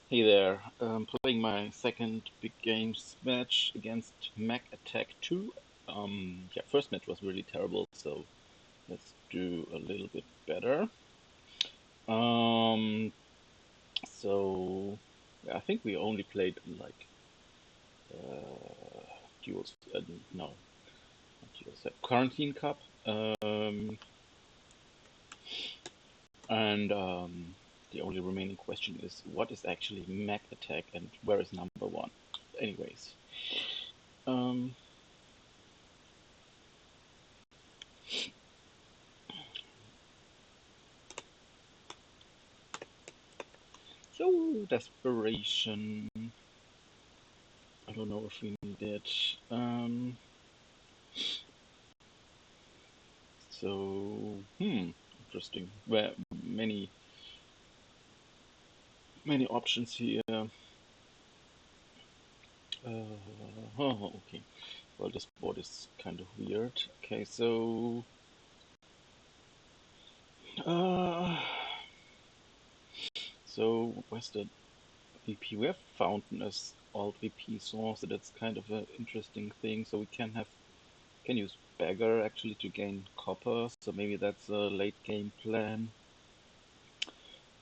Hey there, playing my second big games match against Mackattack2. Yeah, first match was really terrible, so let's do a little bit better. Um, so yeah, I think we only played like duels. No, not duels. Quarantine Cup. And the only remaining question is what is actually Mac Attack and where is number one? Anyways. Um, so desperation. I don't know if we need it. Interesting. Well, many options here. Okay. Well, this board is kind of weird. Okay, uh, so where's the VP? We have Fountain as alt VP source, so that's kind of an interesting thing. So we can use Beggar actually to gain copper, so maybe that's a late game plan.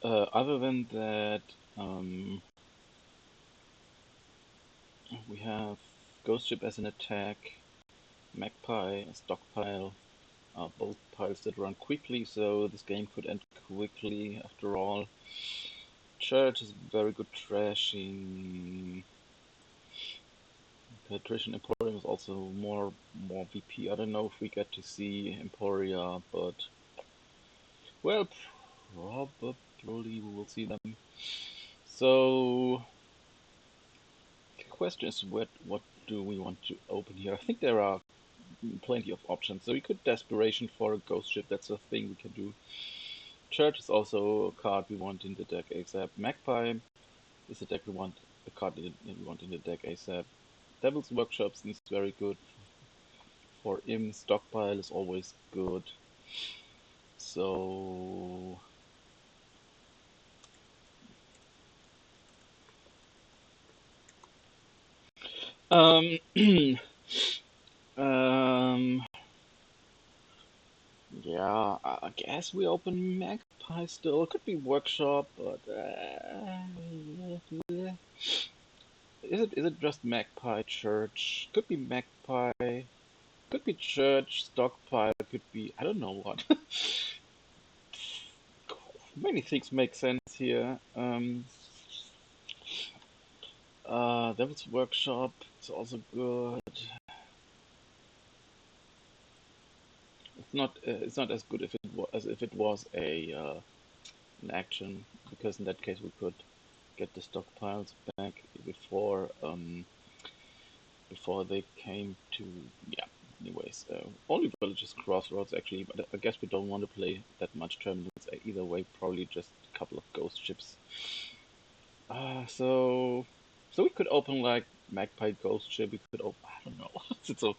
Other than that, we have Ghost Ship as an attack, Magpie, a stockpile, both piles that run quickly, so this game could end quickly after all. Church is very good trashing. Patrician Emporium is also more VP. I don't know if we get to see Emporia, but well, probably we will see them. So the question is what do we want to open here? I think there are plenty of options. So we could Desperation for a Ghost Ship, that's a thing we can do. Church is also a card we want in the deck ASAP. Magpie is a deck we want a card we want in the deck ASAP. Devil's Workshop seems very good. For him, Stockpile is always good. So um um yeah, I guess we open Magpie still. It could be Workshop, but is it just Magpie Church? Could be Magpie. Could be Church Stockpile. Could be I don't know what. Many things make sense here. Devil's Workshop is also good. It's not as good if as if it was a an action, because in that case we could get the stockpiles back before they came to, yeah. Anyways, only villages Crossroads actually, but I guess we don't want to play that much terminals either way. Probably just a couple of ghost ships. So we could open like Magpie Ghost Ship. We could open, I don't know. So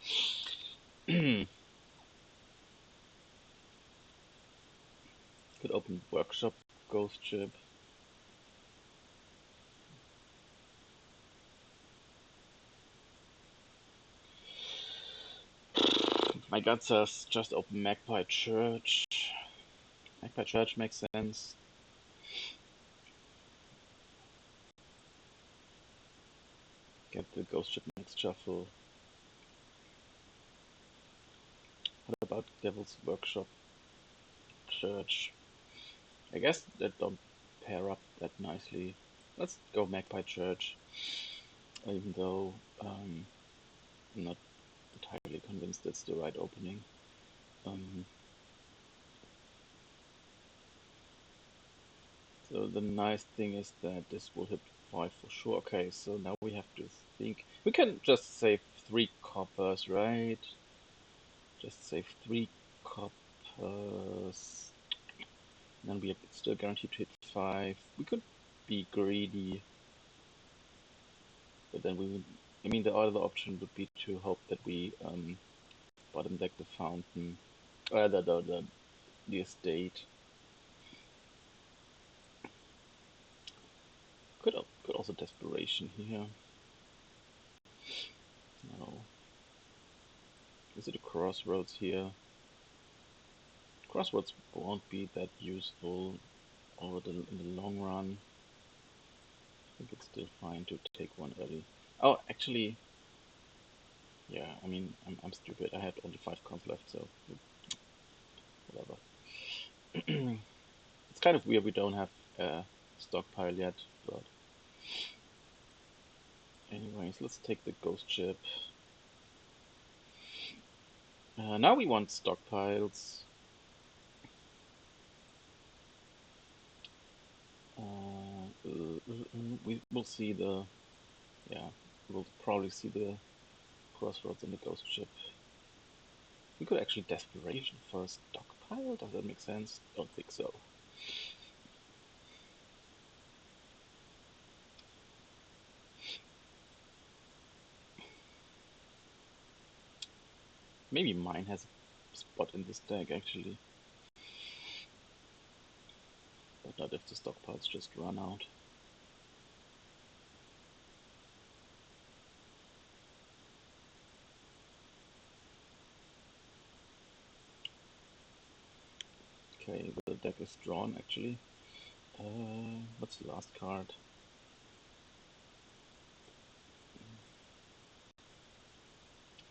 could open Workshop Ghost Ship. My gut says just open Magpie Church. Magpie Church makes sense. Get the Ghost Ship next shuffle. What about Devil's Workshop Church? I guess that don't pair up that nicely. Let's go Magpie Church, even though I'm not entirely convinced that's the right opening. Um, so the nice thing is that this will hit 5 for sure. Okay, so now we have to think. We can just save 3 coppers, right? Just save 3 coppers. Then we are still guaranteed to hit 5. We could be greedy, but then we would. I mean, the other option would be to hope that we bottom deck the fountain, the estate. also desperation here. No. Is it a crossroads here? Crossroads won't be that useful in the long run. I think it's still fine to take one early. Oh, actually, yeah. I mean, I'm stupid. I had only 5 cons left, so whatever. It's kind of weird we don't have a stockpile yet, but anyways, let's take the ghost ship. Now we want stockpiles. We will see the, yeah, we'll probably see the crossroads in the ghost ship. We could actually desperation for a stockpile. Does that make sense? Don't think so. Maybe mine has a spot in this deck actually, but not if the stockpiles just run out. Okay, the deck is drawn actually. What's the last card?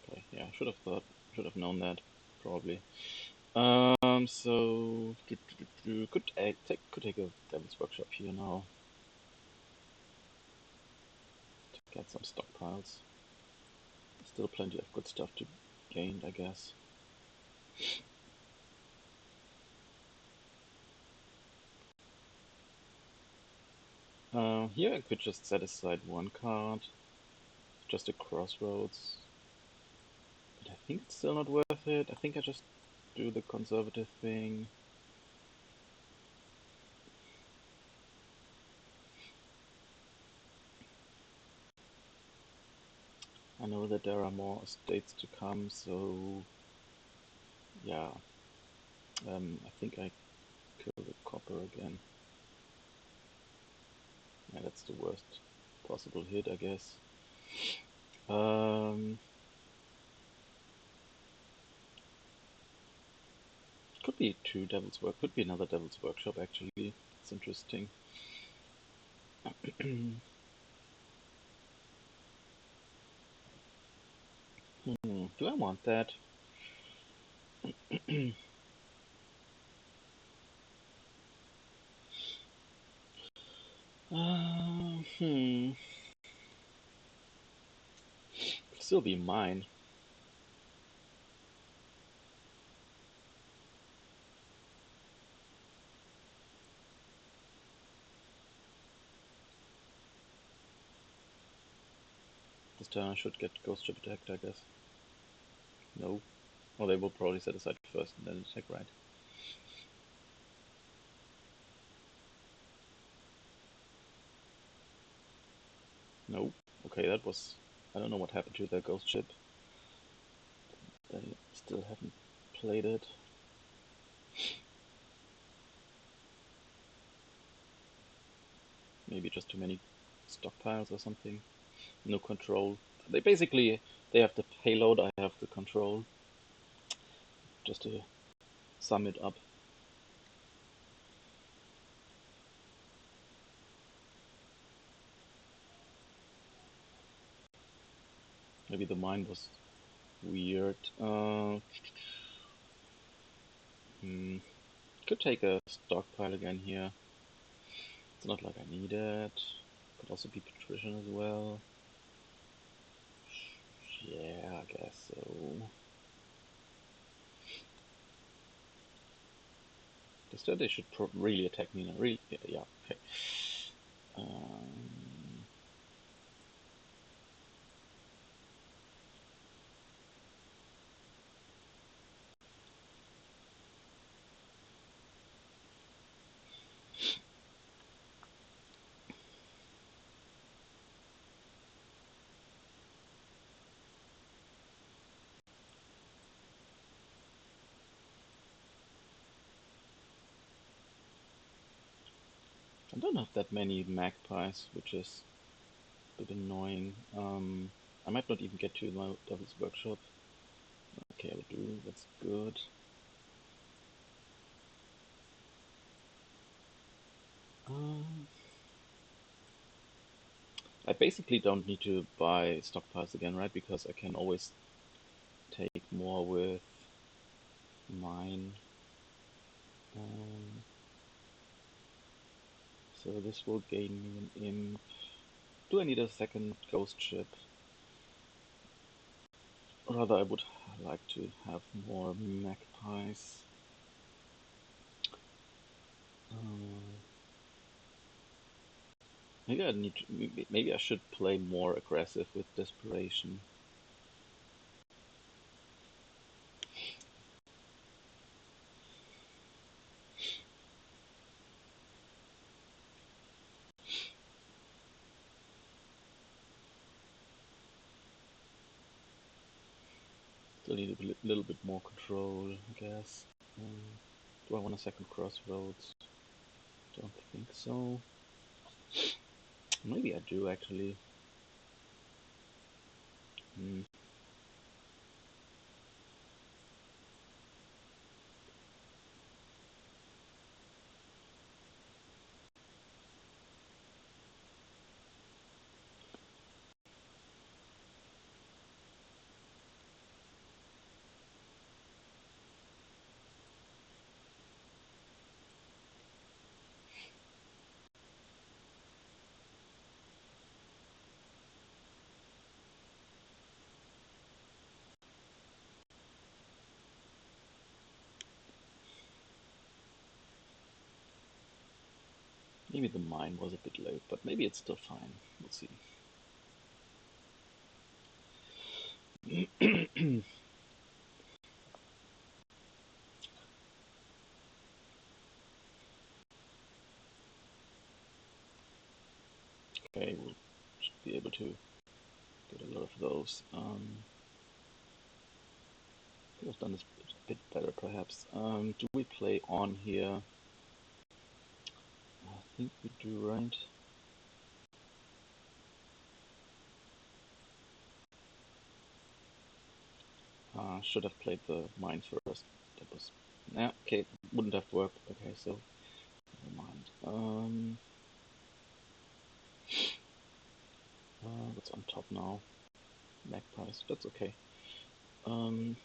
Okay, yeah, should have known that probably. So could take a Devil's Workshop here now to get some stockpiles. Still plenty of good stuff to gain, I guess. Here I could just set aside one card, just a Crossroads, but I think it's still not worth it. I think I just do the conservative thing. I know that there are more estates to come, so yeah. I think I kill the copper again. Yeah, that's the worst possible hit, I guess. Could be could be another Devil's Workshop actually. It's interesting. Do I want that? Hmm. Still be mine. This turn I should get Ghost Ship attacked, I guess. No. Well, they will probably set aside first and then attack, right? No. Okay, that was... I don't know what happened to their Ghost Ship. They still haven't played it. Maybe just too many stockpiles or something. No control. They basically... They have the payload, I have the control. Just to sum it up. Maybe the mine was weird. Could take a stockpile again here. It's not like I need it. Could also be patrician as well. Yeah, I guess so. Instead, they should really attack me now. Really, yeah, okay. Um, I don't have that many magpies, which is bit annoying. I might not even get to my Devil's Workshop. Okay, I do. That's good. Um, I basically don't need to buy stockpiles again, right? Because I can always take more with mine. Um, so this will gain me an imp. Do I need a second ghost ship? Rather, I would like to have more magpies. Uh, maybe I need to, maybe I should play more aggressive with desperation. Still need a little bit more control, I guess. Um, do I want a second Crossroads? Don't think so. Maybe I do actually. Hmm. Maybe the mine was a bit late, but maybe it's still fine. We'll see. Okay, we'll should be able to get a lot of those. Could have done this a bit better, perhaps. Do we play on here? I think we do, right? Should have played the mine first. That was, yeah, okay. Wouldn't have worked. Okay, so never mind. What's on top now? Magpies. That's okay. Um,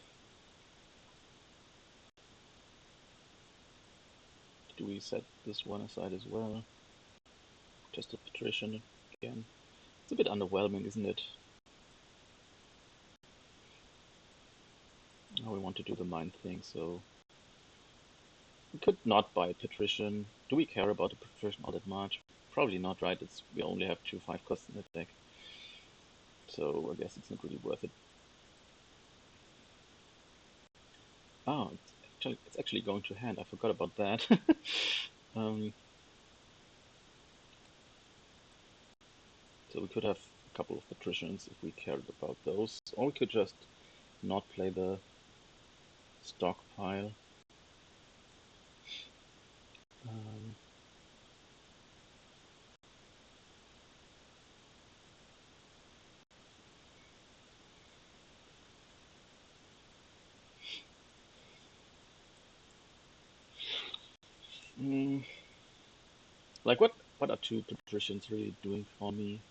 do we set this one aside as well? Just a patrician again. It's a bit underwhelming, isn't it? Now we want to do the mine thing, so we could not buy a patrician. Do we care about a patrician all that much? Probably not, right? It's we only have 2/5 costs in the deck, so I guess it's not really worth it. Oh, it's actually going to hand. I forgot about that. um, so we could have a couple of patricians if we cared about those, or we could just not play the stockpile. Um, mm, like what are two patricians really doing for me?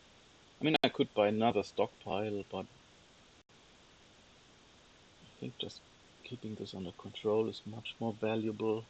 I mean, I could buy another stockpile, but I think just keeping this under control is much more valuable.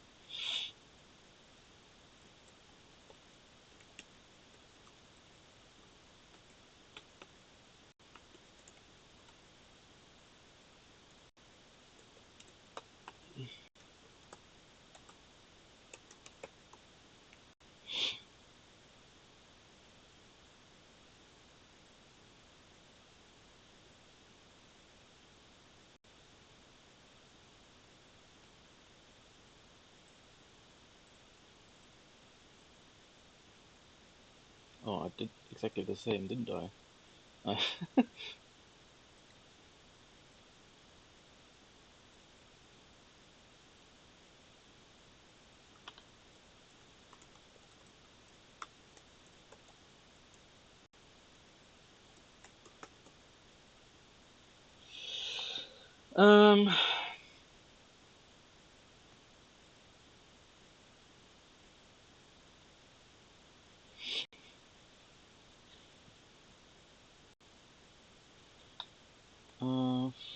Oh, I did exactly the same, didn't I? Um,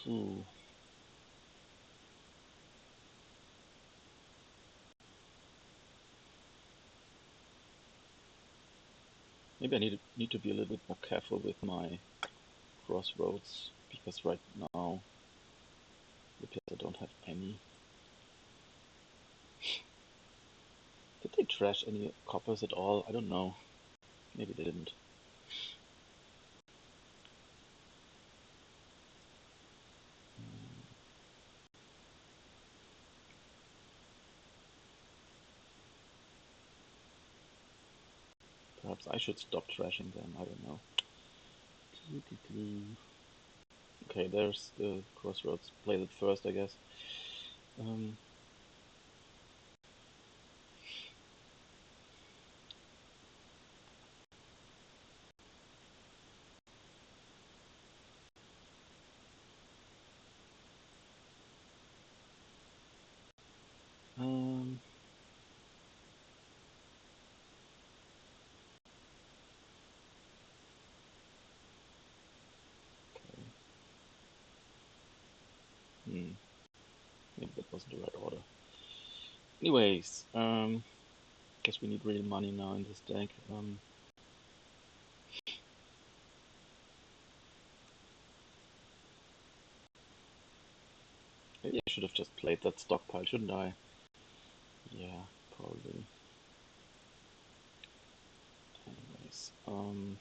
phew. Maybe I need to be a little bit more careful with my Crossroads because right now I don't have any. Did they trash any coppers at all? I don't know. Maybe they didn't. Perhaps I should stop trashing them. I don't know. Okay, there's the Crossroads. Play that first, I guess. Um, um, okay. Hmm. Maybe that wasn't the right order. Anyways, guess we need real money now in this deck. Maybe I should have just played that stockpile, shouldn't I? Yeah, probably. Anyways, um,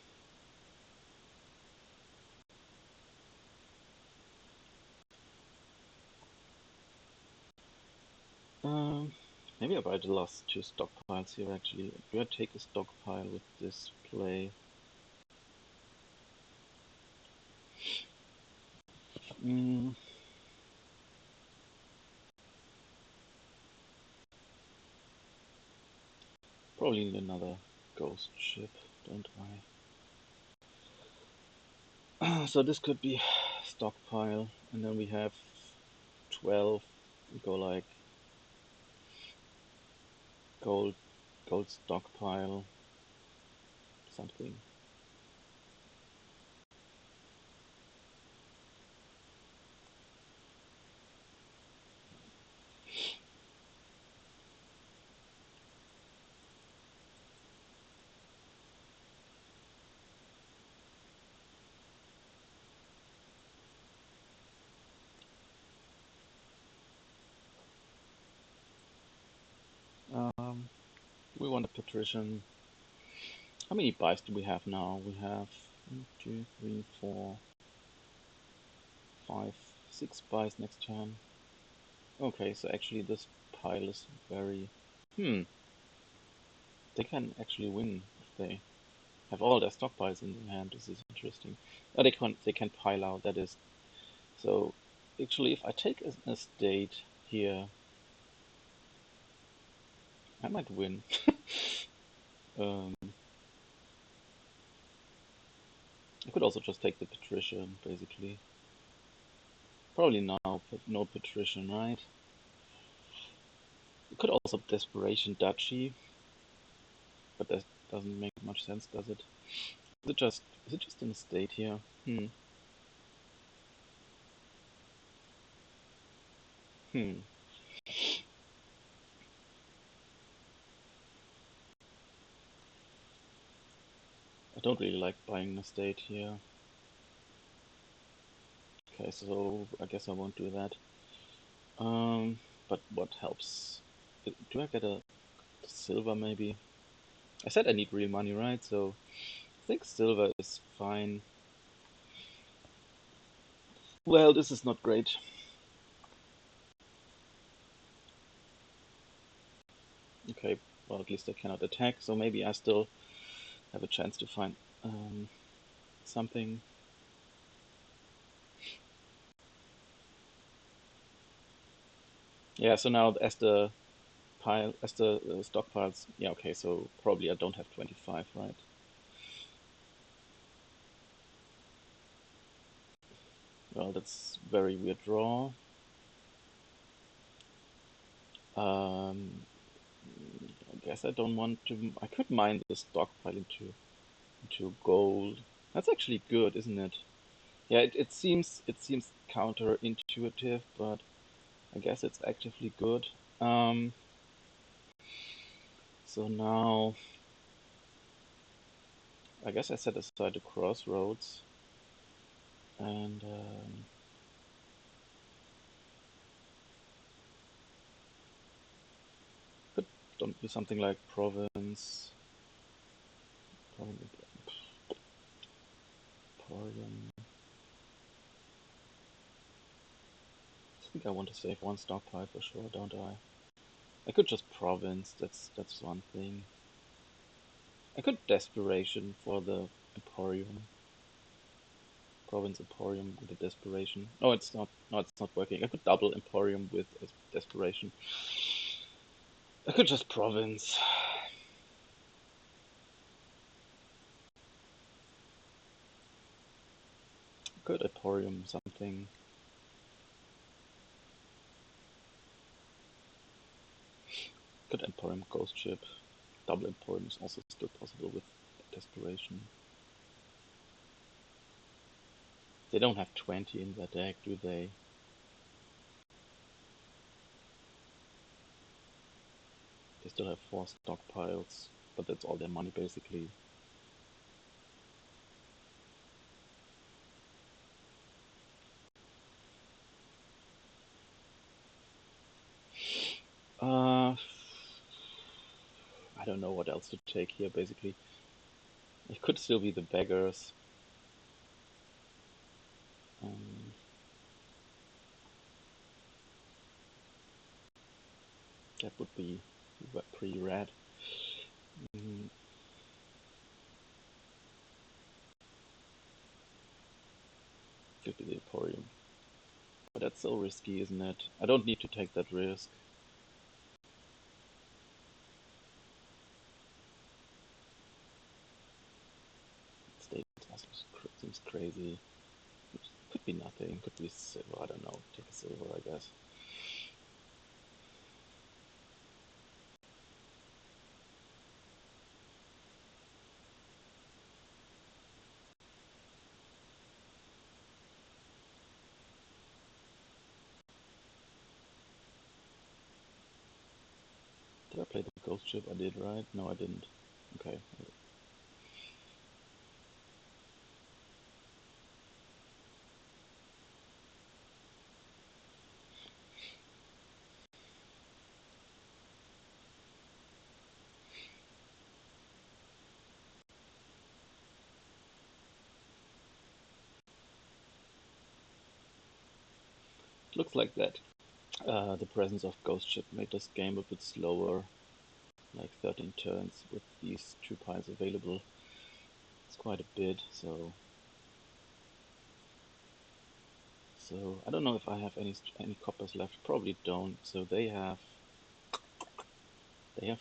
maybe I buy the last two stockpiles here. Actually, do I take a stockpile with this play? Mm, probably need another ghost ship, don't I? So this could be stockpile, and then we have 12. We go like gold, gold stockpile, something. Um, we want a patrician. How many buys do we have now? We have 1, 2, 3, 4, 5, 6 buys next turn. Okay, so actually this pile is very... Hmm, they can actually win if they have all their stockpiles in their hand. This is interesting. Oh, they can pile out, that is. So actually if I take an estate here, I might win. um, I could also just take the patrician, basically. Probably now, but no patrician, right? You could also desperation duchy, but that doesn't make much sense, does it? Is it just an estate here? Hmm. Hmm. I don't really like buying an estate here. Okay, so I guess I won't do that. But what helps? Do I get a silver maybe? I said I need real money, right? So I think silver is fine. Well, this is not great. Okay, well, at least I cannot attack, so maybe I still have a chance to find something. Yeah, so now as the stockpiles, yeah, okay, so probably I don't have 25, right? Well, that's very weird draw. Um, I guess I don't want to. I could mine the stockpile into gold. That's actually good, isn't it? Yeah, it seems counterintuitive, but I guess it's actively good. Um, so now I guess I set aside the crossroads and could don't do something like province, emporium. I think I want to save one stockpile for sure, don't I? I could just province. That's one thing. I could desperation for the emporium. Province emporium with a desperation. No, it's not. No, it's not working. I could double emporium with a desperation. I could just province. Could emporium something. Could emporium ghost ship. Double emporium is also still possible with desperation. They don't have 20 in their deck, do they? They still have 4 stockpiles, but that's all their money basically. I don't know what else to take here basically. It could still be the beggars. Um, that would be pretty rad. Mm, could be the emporium. But that's so risky, isn't it? I don't need to take that risk. State also seems crazy. Could be nothing. Could be silver. I don't know. Take a silver, I guess. Did I play the ghost ship? I did, right? No, I didn't. Okay. It looks like that. The presence of ghost ship made this game a bit slower, like 13 turns with these 2 piles available. It's quite a bit, so I don't know if I have any coppers left. Probably don't. So they have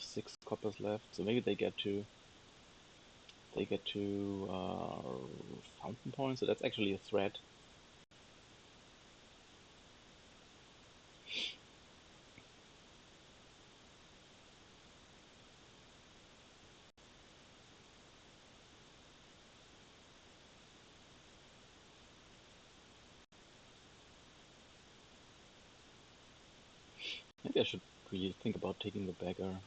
6 coppers left. So maybe they get to fountain points. So that's actually a threat. Maybe I should really think about taking the beggar.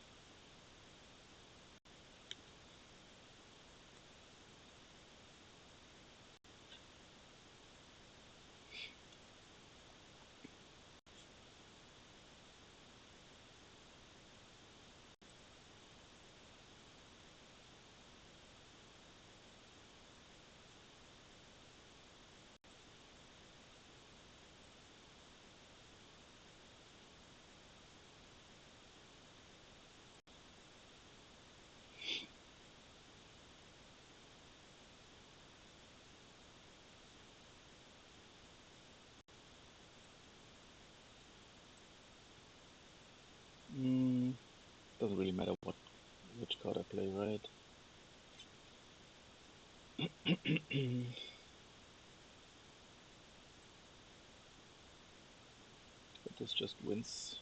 Mm, doesn't really matter which card I play, right? this just wins.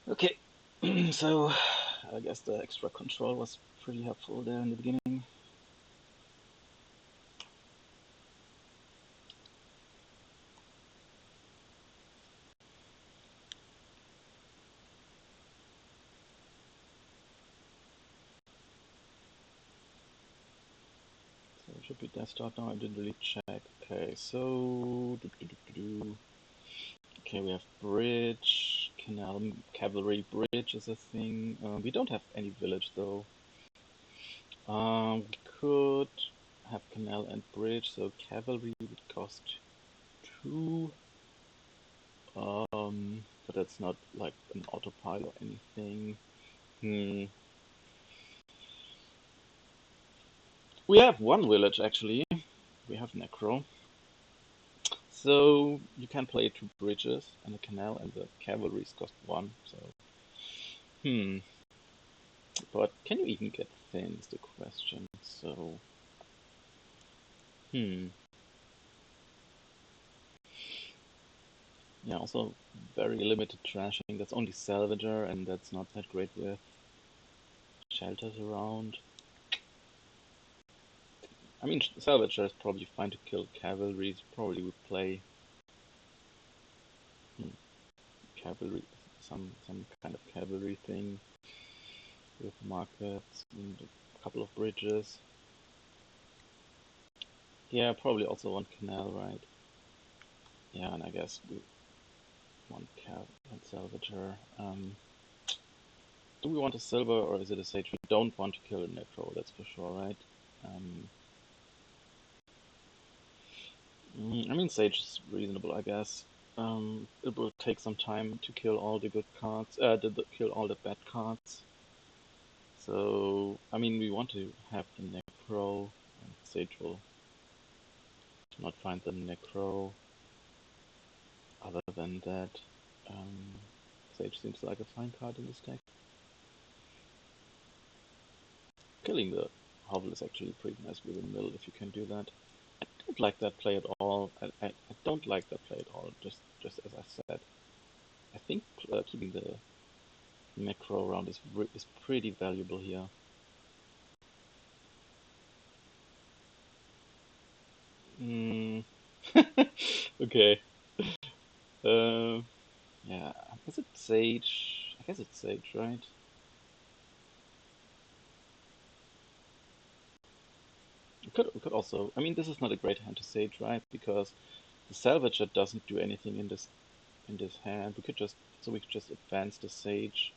Okay, so I guess the extra control was pretty helpful there in the beginning. So it should be desktop now. I didn't really check. Okay, so okay, we have bridge, canal, cavalry bridge is a thing. We don't have any village though. We could have canal and bridge, so cavalry would cost 2. But that's not like an autopilot or anything. Hmm. We have one village actually. We have Necro. So you can play 2 bridges and a canal, and the cavalries cost 1. So, hmm. But can you even get thin is the question. So, hmm. Yeah, also very limited trashing. That's only Salvager, and that's not that great with shelters around. I mean, Salvager is probably fine to kill cavalry. Probably would play cavalry, some kind of cavalry thing with markets and a couple of bridges. Yeah, probably also one canal, right? Yeah, and I guess we one salvager. Do we want a silver or is it a sage? We don't want to kill a necro, that's for sure, right? Um, I mean, sage is reasonable, I guess. It will take some time to kill all the good cards, kill all the bad cards. So, I mean, we want to have the necro, and sage will not find the necro. Other than that, um, sage seems like a fine card in this deck. Killing the hovel is actually pretty nice with a mill if you can do that. I don't like that play at all. I don't like that play at all, just as I said. I think keeping the macro around is pretty valuable here. Mm. Okay. Uh, yeah, is it Sage? I guess it's Sage, right? We could also. I mean, this is not a great hand to Sage, right? Because the Salvager doesn't do anything in this hand. We could just advance the Sage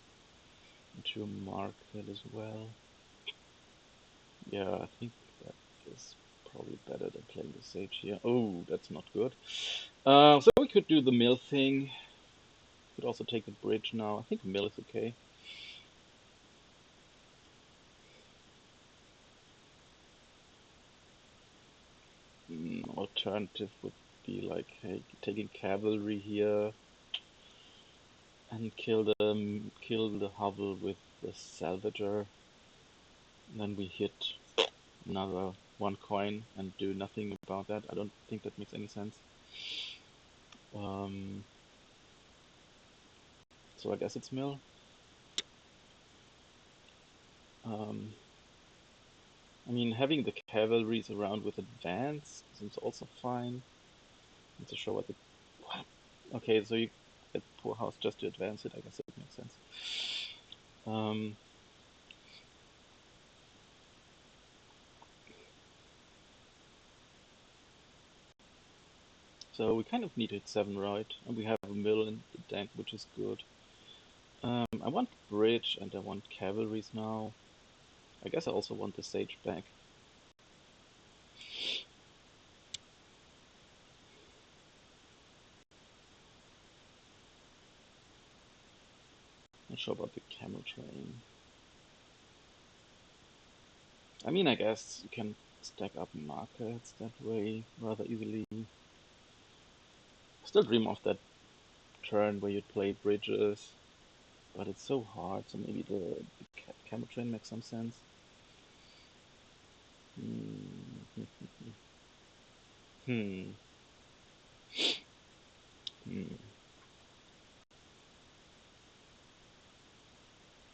into a market as well. Yeah, I think that is probably better than playing the Sage here. Oh, that's not good. So we could do the mill thing. Could also take the bridge now. I think mill is okay. Alternative would be like, hey, taking cavalry here and kill the hovel with the salvager. And then we hit another 1 coin and do nothing about that. I don't think that makes any sense. Um, so I guess it's mill. Um, I mean, having the cavalries around with advance seems also fine. Need to show what the what? Okay, so you get poor house just to advance it. I guess it makes sense. Um, so we kind of need hit 7, right? And we have a mill in the deck, which is good. I want bridge and I want cavalries now. I guess I also want the sage back. Not sure about the camel train. I mean, I guess you can stack up markets that way rather easily. I still dream of that turn where you'd play bridges, but it's so hard. So maybe the camel train makes some sense. Hmm. Hmm. Hmm.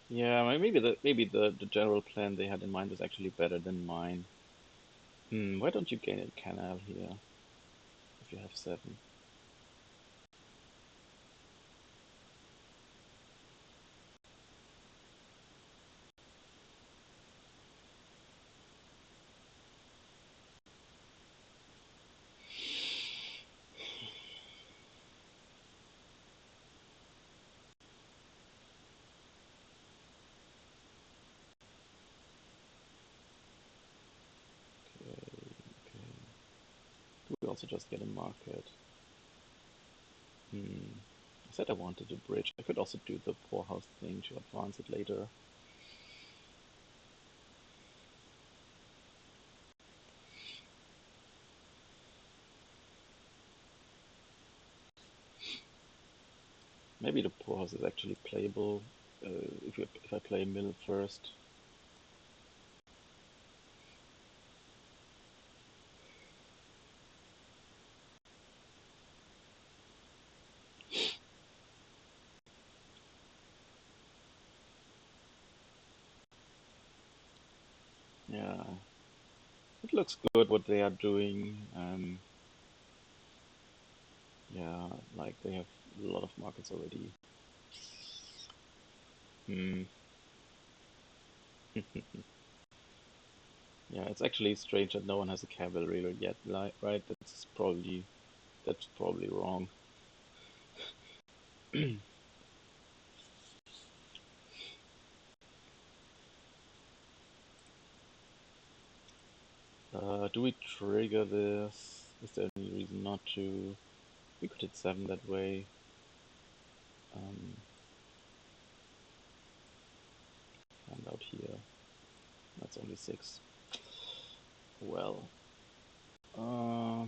Yeah, maybe the general plan they had in mind was actually better than mine. Why don't you gain a canal here if you have seven? Okay, okay. Do we also just get a market? I said I wanted a bridge. I could also do the poorhouse thing to advance it later. Maybe the poorhouse is actually playable if I play mill first. Yeah, it looks good what they are doing. Yeah, like they have a lot of markets already. Hmm. Yeah, it's actually strange that no one has a cavalry yet, right? That's probably wrong. Do we trigger this? Is there any reason not to? We could hit seven that way. Um, Find out here. That's only six. Well, uh,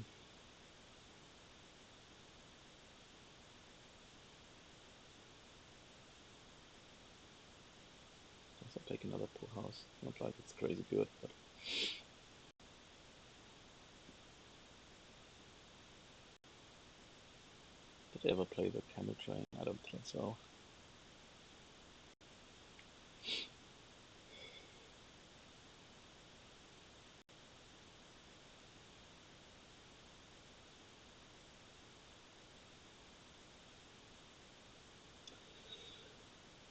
guess I'll take another poor house. Not like it's crazy good, but did they ever play the camel train? I don't think so.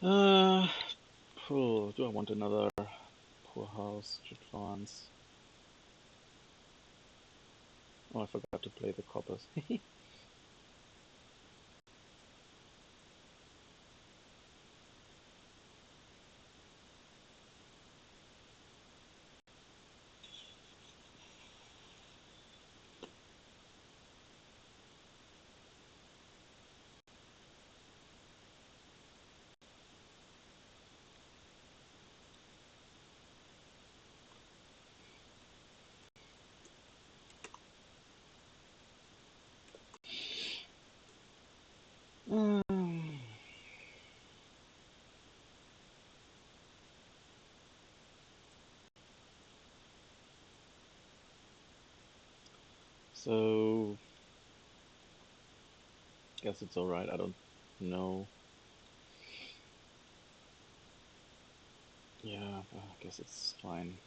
Uh, do I want another poor house to advance? Oh, I forgot to play the coppers. Um, so, guess it's alright. I don't know. Yeah, I guess it's fine.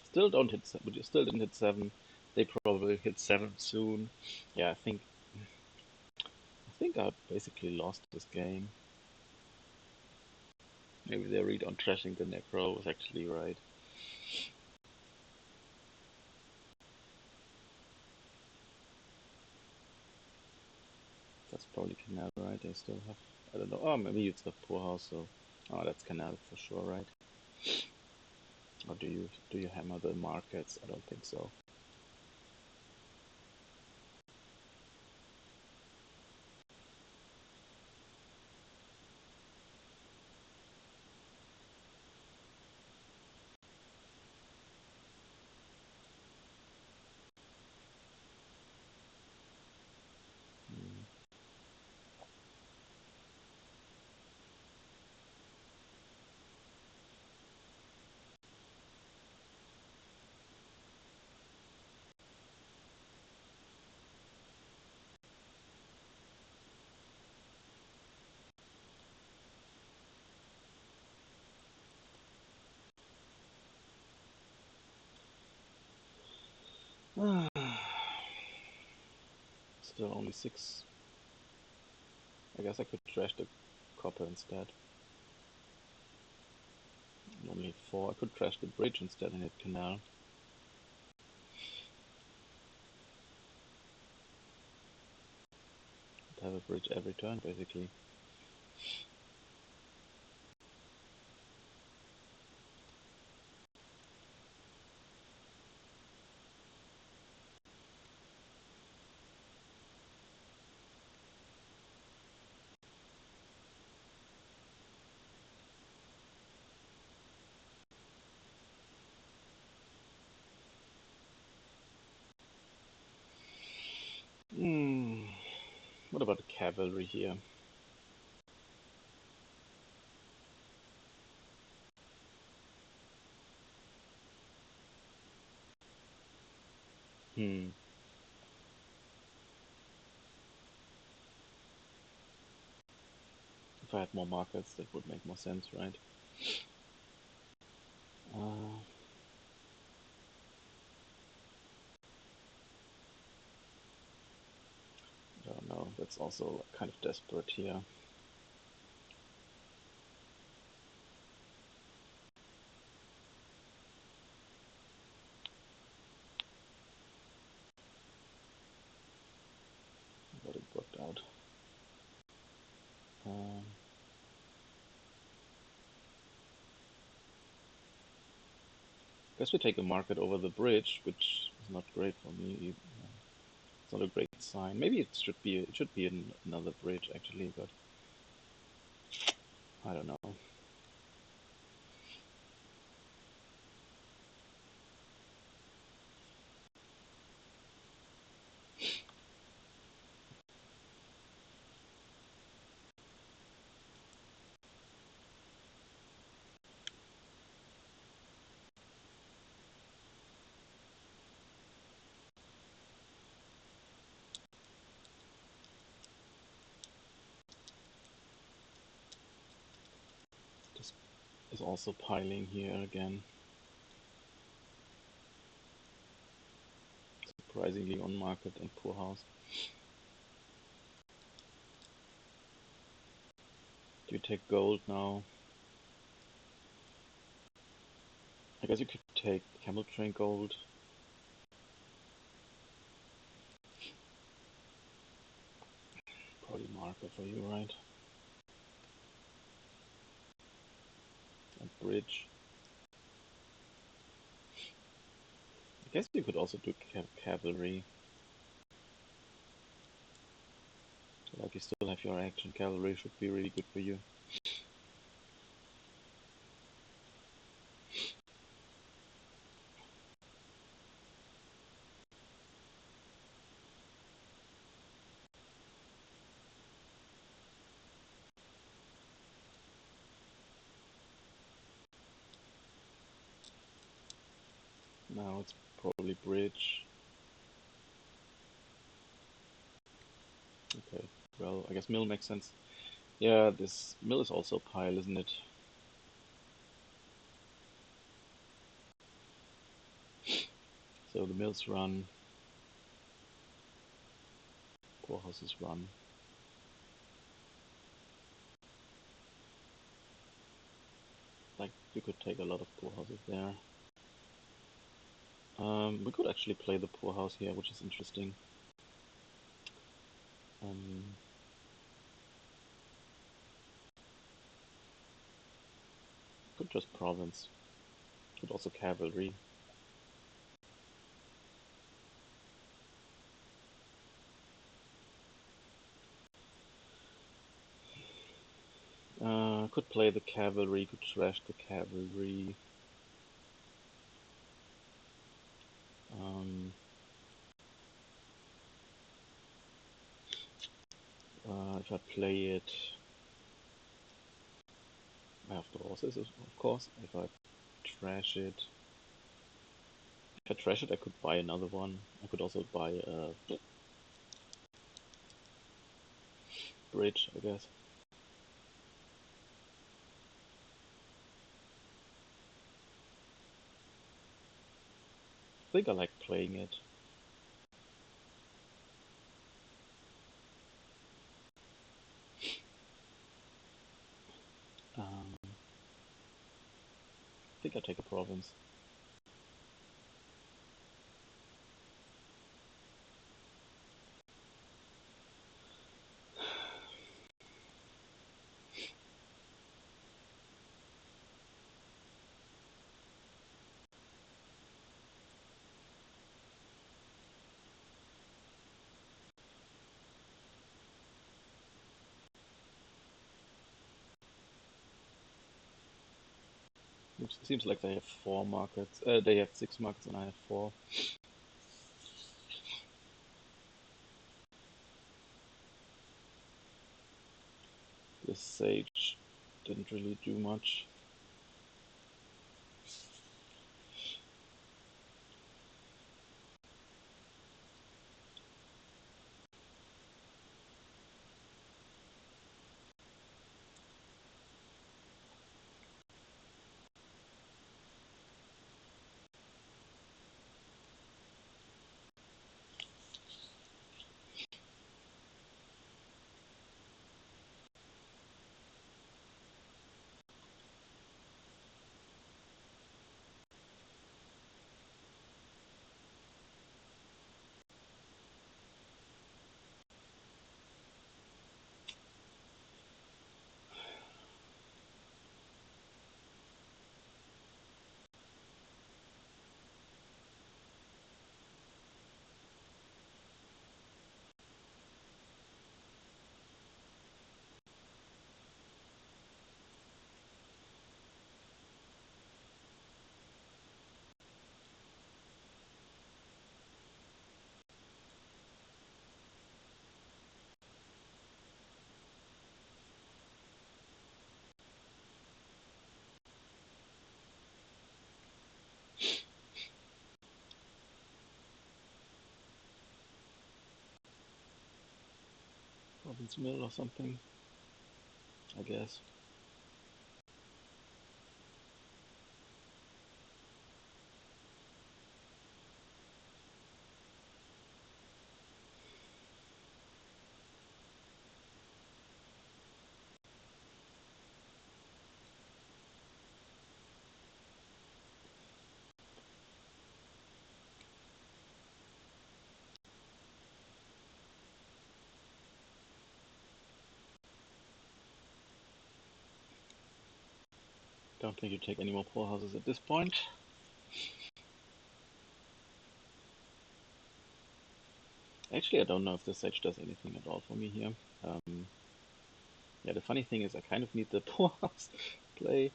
Still don't hit seven. You still didn't hit seven. They probably hit seven soon. Yeah, I think I basically lost this game. Maybe their read on trashing the Necro was actually right. That's probably Canal, right? They still have. I don't know. Oh, maybe it's a poor house. So, oh, that's Canal for sure, right? Or do you hammer the markets? I don't think so. Hmm. Still only 6. I guess I could trash the copper instead. And only 4. I could trash the bridge instead and hit canal. I'd have a bridge every turn, basically. What about the cavalry here? Hmm. If I had more markets, that would make more sense, right? I don't know. That's also kind of desperate here. But it worked out. Guess we take a market over the bridge, which is not great for me. It's not a great sign. Maybe it should be another bridge actually, but I don't know. This is also piling here again. Surprisingly on market and poor house. Do you take gold now? I guess you could take camel train gold. Probably market for you, right? And bridge. I guess you could also do cavalry. Like you still have your action. Cavalry should be really good for you. Now it's probably bridge. Okay, well, I guess mill makes sense. Yeah, this mill is also pile, isn't it? So the mills run, poorhouses run. Like, you could take a lot of poorhouses there. We could actually play the poorhouse here, which is interesting. Could just province. Could also cavalry. Could play the cavalry, could trash the cavalry. If I play it, I have the horses, of course. If I trash it, I could buy another one. I could also buy a bridge, I guess. I think I like playing it. think I take a province. It seems like they have 4 markets. They have 6 markets and I have 4. This sage didn't really do much. Province mill or something, I guess. Don't think you take any more poor houses at this point. Actually, I don't know if the sage does anything at all for me here. Yeah, the funny thing is I kind of need the poor house play.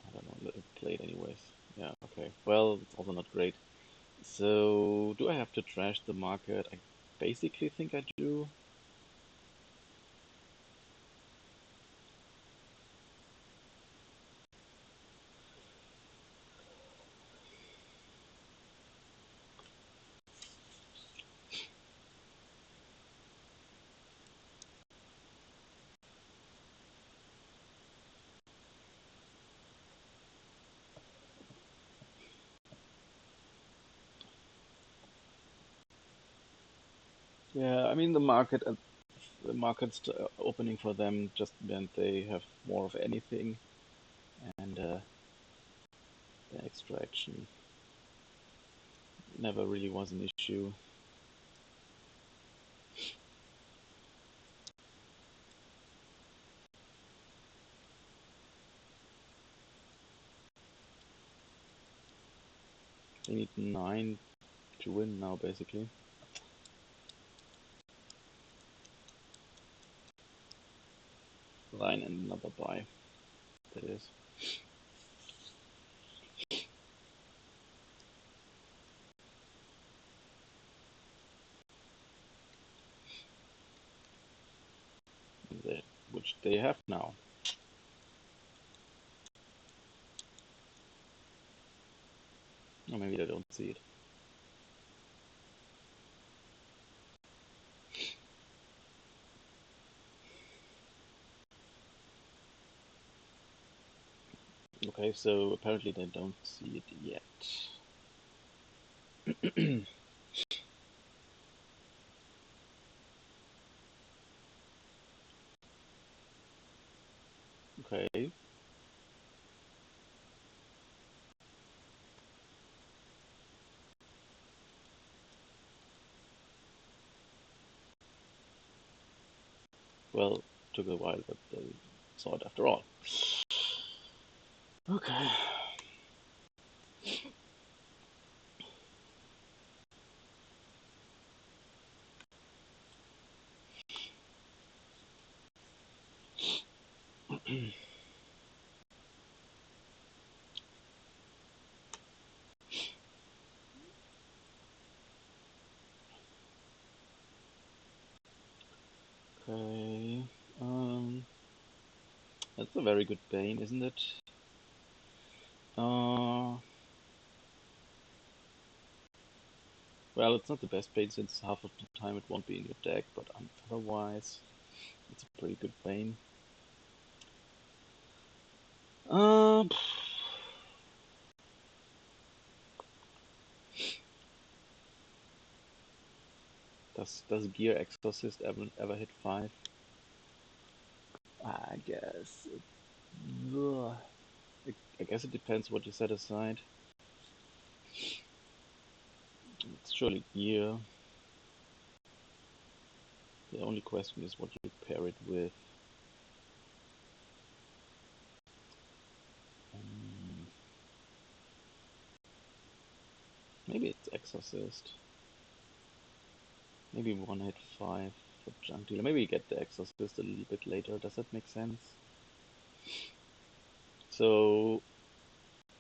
I don't know, let it play it anyways. Yeah, okay. Well, it's also not great. So, do I have to trash the market? I basically think I do. Yeah, I mean the market's opening for them just meant they have more of anything, and the extraction never really was an issue. They need 9 to win now, basically. Line and another buy, that is. That, which they have now. Or maybe they don't see it. Okay, so apparently they don't see it yet. Okay. Well, took a while, but they saw it after all. Okay. Okay. That's a very good Bane, isn't it? Uh, well, it's not the best Bane since half of the time it won't be in your deck, but otherwise, it's a pretty good Bane. Uh, does Gear Exorcist ever hit 5? I guess. Ugh. I guess it depends what you set aside. It's surely Gear. The only question is what you pair it with. Um, Maybe it's Exorcist. Maybe 1 hit 5 for Junk Dealer. Maybe you get the Exorcist a little bit later. Does that make sense? So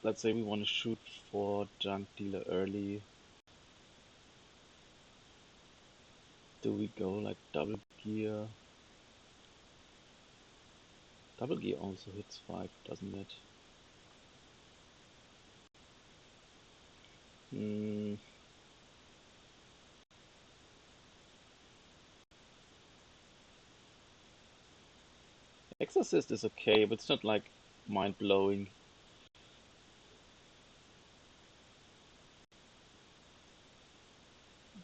let's say we want to shoot for Junk Dealer early. Do we go like double gear? Double gear also hits 5, doesn't it? Hmm. Exorcist is okay, but it's not like mind blowing.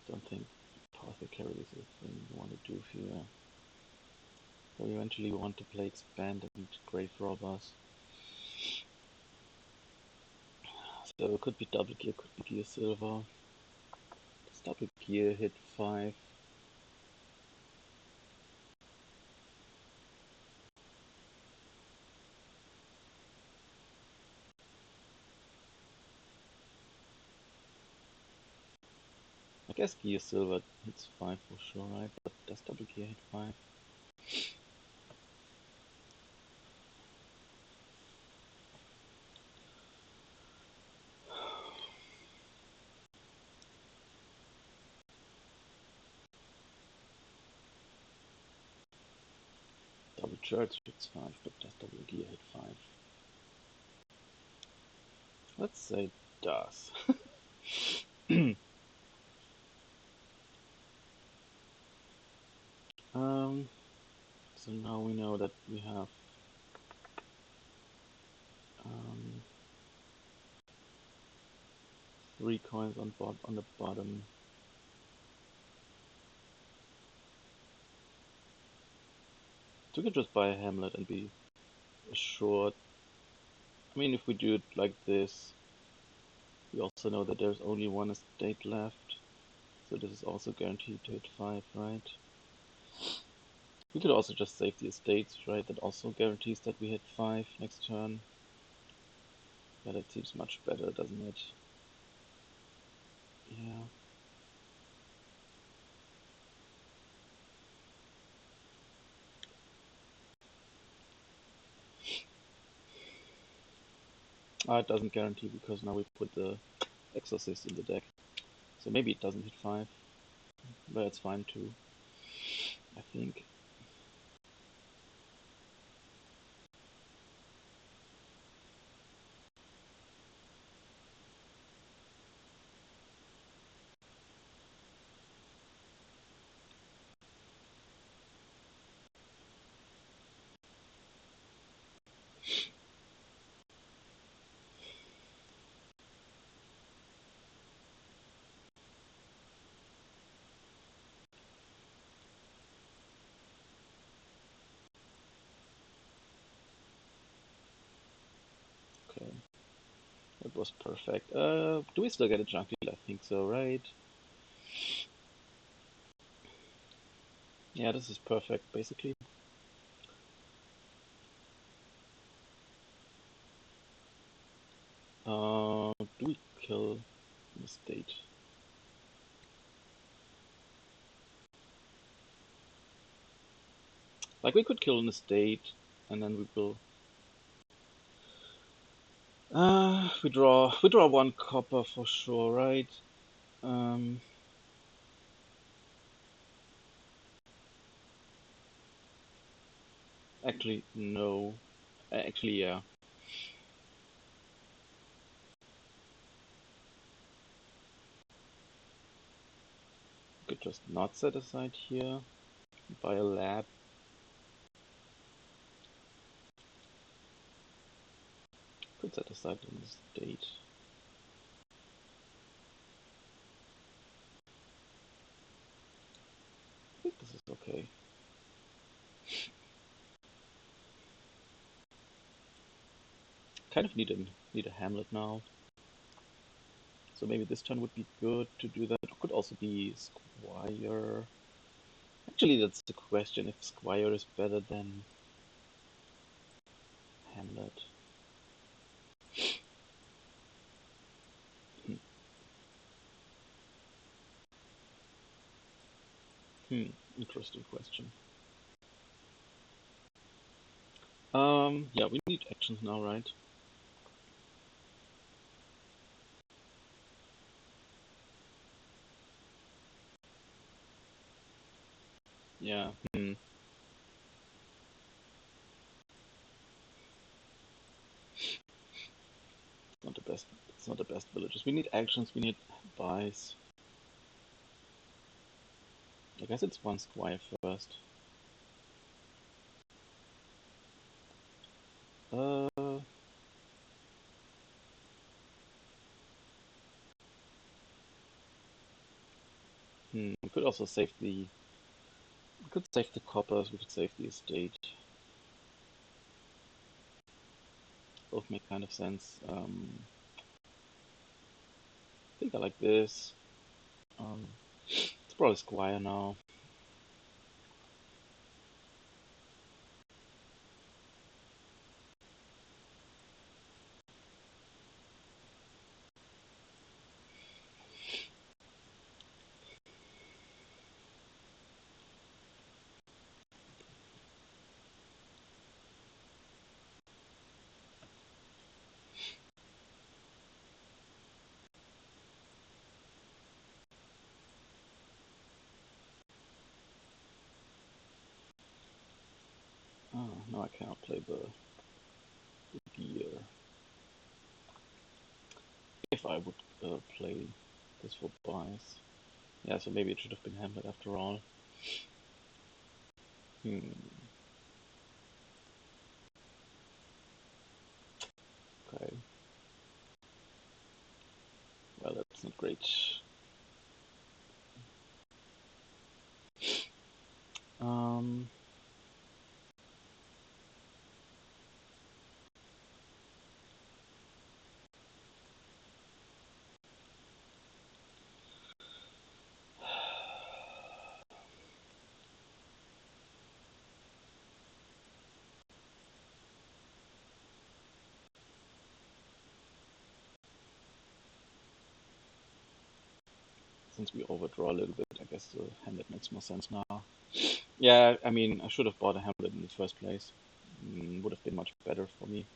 Don't think Apothecary is a thing you want to do here. So eventually we want to play Expand and Grave Robbers. So it could be double gear, could be gear silver. Does double gear hit 5? I guess gear silver hits 5 for sure, right? But does double gear hit 5? Double church hits 5, but does double gear hit 5? Let's say it does. um, so now we know that we have um, 3 coins on the bottom. So we could just buy a Hamlet and be assured. I mean, if we do it like this, we also know that there's only one estate left. So this is also guaranteed to hit 5, right? We could also just save the estates, right? That also guarantees that we hit 5 next turn. Yeah, that seems much better, doesn't it? Yeah. It doesn't guarantee because now we put the Exorcist in the deck. So maybe it doesn't hit 5. But it's fine too, I think. Okay. That was perfect. Do we still get a junk deal? I think so, right? Yeah, this is perfect, basically. Do we kill the state? Like, we could kill an estate, and then we will. We draw one copper for sure, right? Um, actually, no. Actually, yeah. Could just not set aside here. Buy a lab. Could set aside in the state. I think this is okay. Kind of need a hamlet now. So maybe this turn would be good to do that. It could also be squire. Actually, that's the question, if squire is better than hamlet. Hmm. Interesting question. Yeah, we need actions now, right? Yeah. Not the best. It's not the best villages. We need actions. We need buys. I guess it's one squire first. Uh, we could also save the. We could save the coppers. We could save the estate. Both make kind of sense. I think I like this. It's probably squire now. Oh, no, I cannot play the gear. If I would play this for buys. Yeah, so maybe it should have been Hamlet after all. Hmm. Okay. Well, that's not great. Um. Since we overdraw a little bit, I guess the Hamlet makes more sense now. Yeah, I mean, I should have bought a Hamlet in the first place. Would have been much better for me.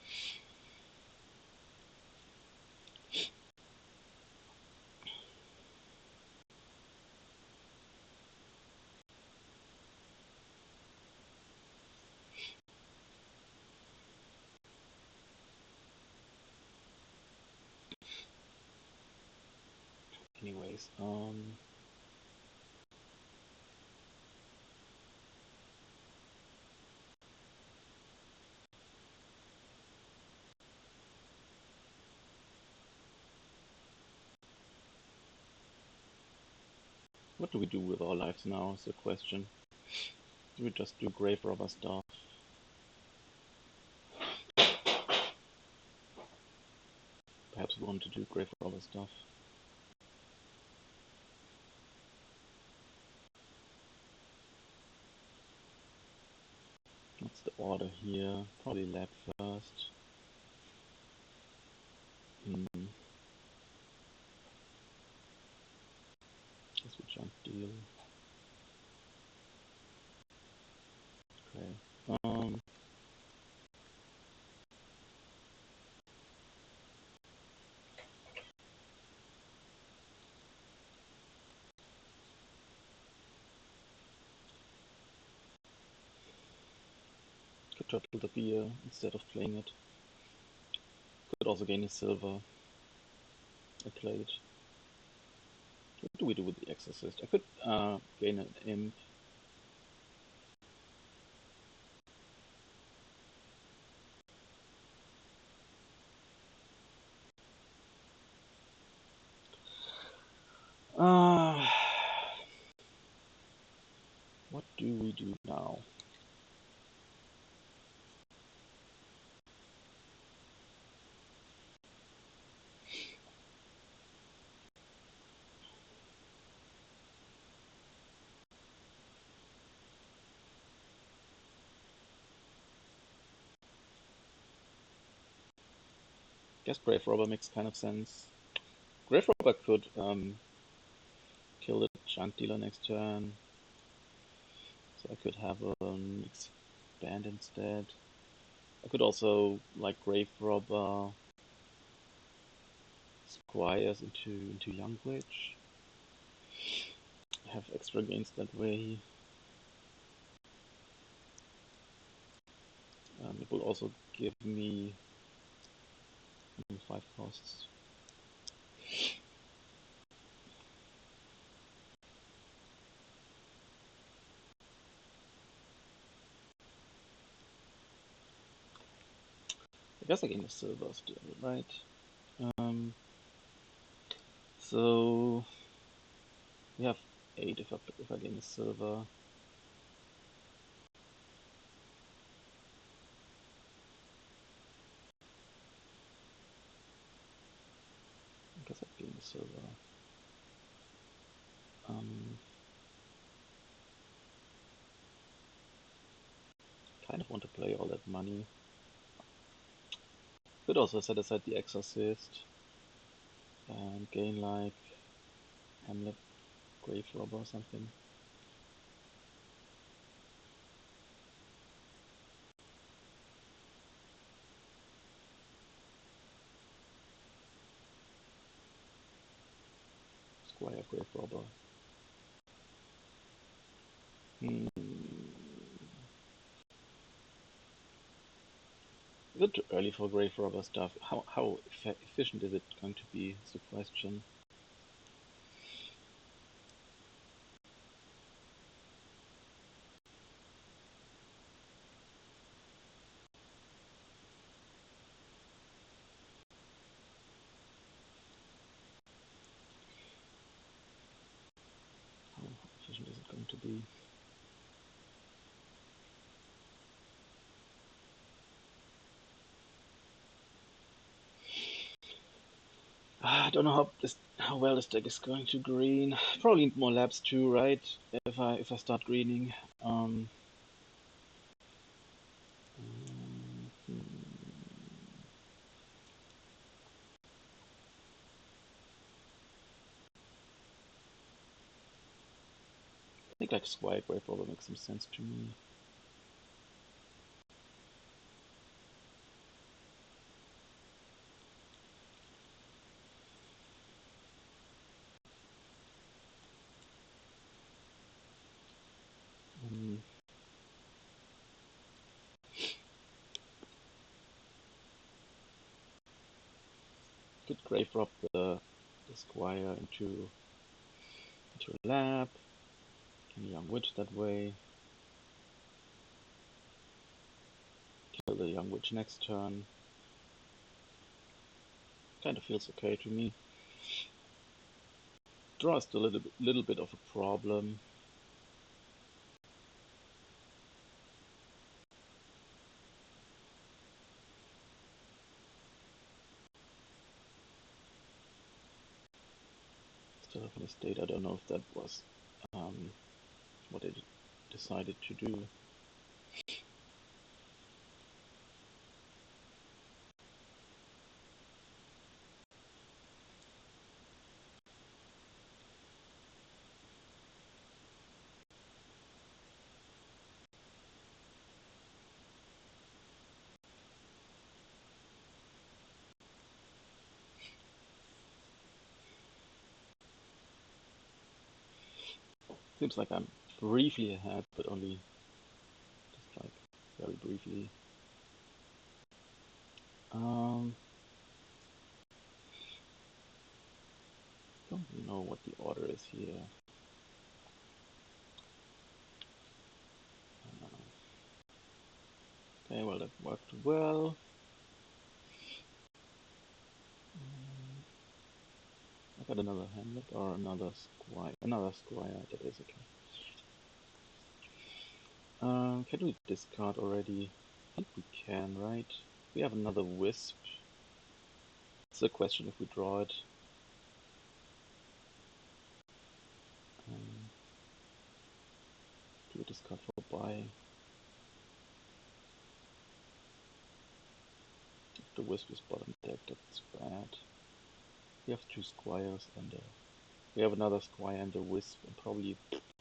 Anyways, what do we do with our lives now is the question. Do we just do grave robber stuff? Perhaps we want to do grave robber stuff. What's the order here? Probably lab first. Guess we junk deal. Okay. Could turtle the beer instead of playing it. Could also gain a silver. I played. What do we do with the exorcist? I could gain an imp. What do we do now? Guess Grave Robber makes kind of sense. Grave Robber could kill the junk dealer next turn. So I could have an expand instead. I could also like Grave Robber Squires into Young Witch. Have extra gains that way. It will also give me 5 costs. I guess I gain a silver still, right? So we have 8 if I gain a silver. I guess I gain a silver. Kind of want to play all that money. Could also set aside the exorcist and gain like Hamlet, Grave Robber or something. Squire, Grave Robber. Is it too early for Grave Robber stuff? How efficient is it going to be is the question. How efficient is it going to be? I don't know how well this deck is going to green. Probably need more labs too, right? If I start greening. I think like Squire Grave Robber makes some sense to me. Could Grave Rob the Squire into a lab. Can Young Witch that way. Kill the Young Witch next turn. Kind of feels okay to me. Draw is still a little bit of a problem. Still have an estate. I don't know if that was what they decided to do. Seems like I'm briefly ahead, but only just like very briefly. Don't know what the order is here. Okay, well, that worked well. I got another hamlet or another squire. Another squire, that is okay. Can we discard already? I think we can, right? We have another wisp. It's a question if we draw it. Do we discard for buy? If the wisp is bottom deck, that's bad. We have two squires and we have another squire and a wisp and probably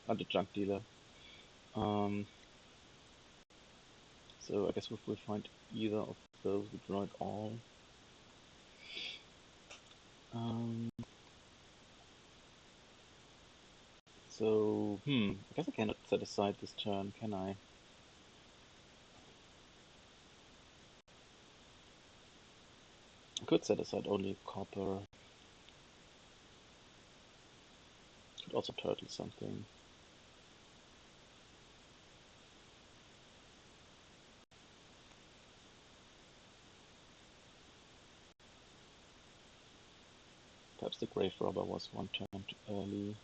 and a junk dealer. So I guess if we find either of those, we draw it all. So, I guess I cannot set aside this turn, can I? I could set aside only copper. Could also turtle something. Perhaps the grave robber was one turn too early.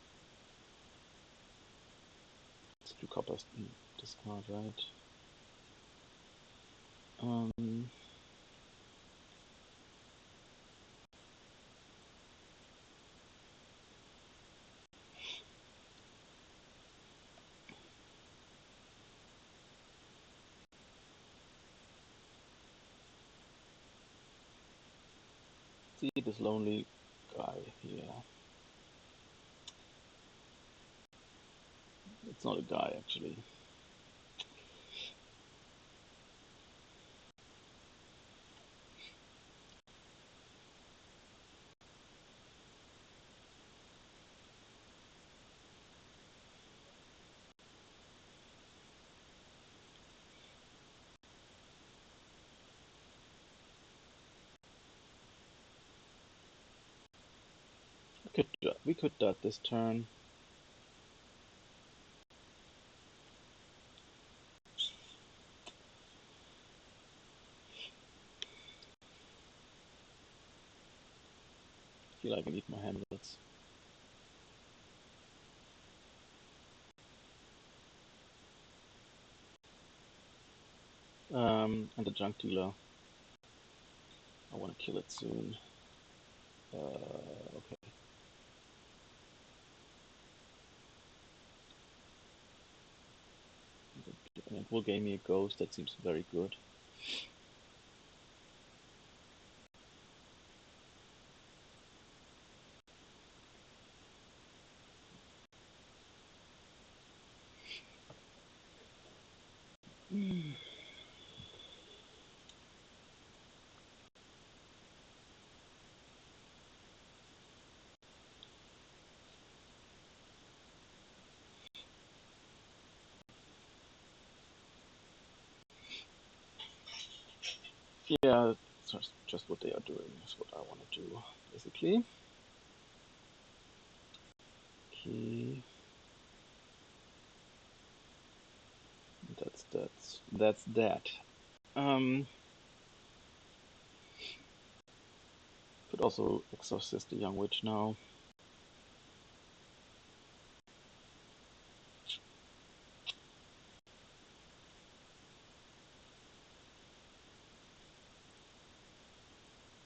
It's two coppers discard, right? See this lonely guy here. It's not a guy, actually. We could dot this turn. I feel like I need more hamlets. And the junk dealer. I want to kill it soon. Okay. And it will gain me a ghost. That seems very good. Yeah, that's just what they are doing. Is what I want to do, basically. Okay. That's that. Could also exorcist the young witch now.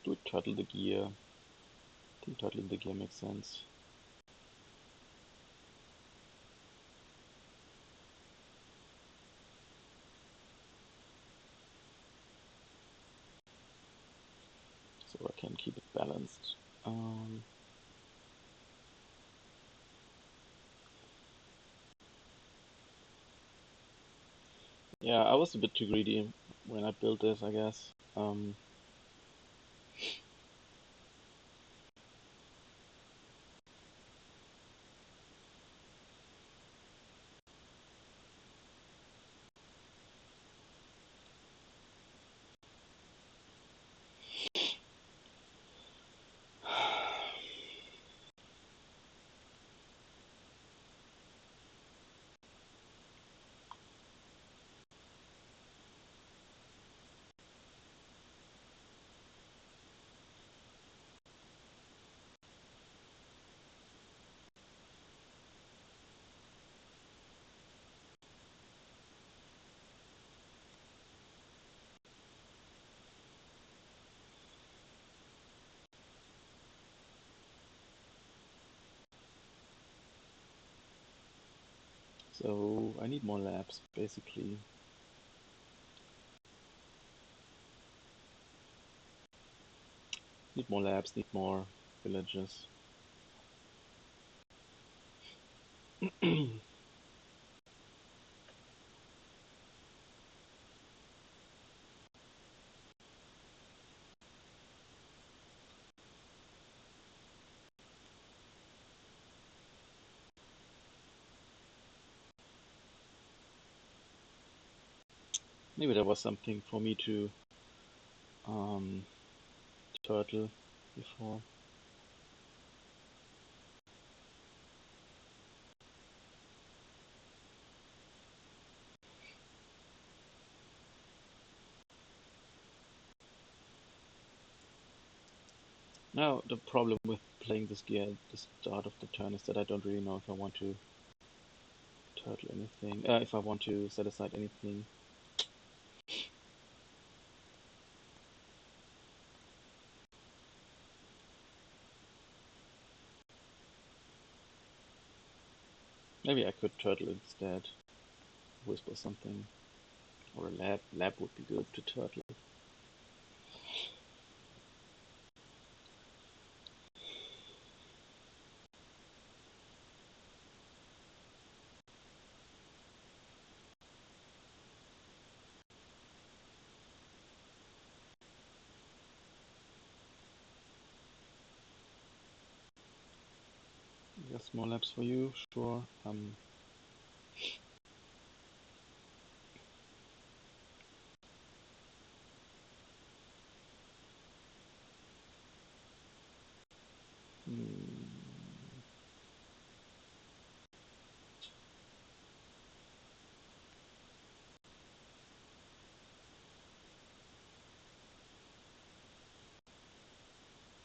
Do it turtle the gear. I think turtling the gear makes sense. So I can keep it balanced. Yeah, I was a bit too greedy when I built this, I guess. So I need more labs, basically. Need more labs, need more villages. Maybe there was something for me to um, turtle before. Now, the problem with playing this gear at the start of the turn is that I don't really know if I want to turtle anything, if I want to set aside anything. Maybe I could turtle instead, whisper something, or a lab. Lab would be good to turtle. Just more labs for you, sure. Hmm,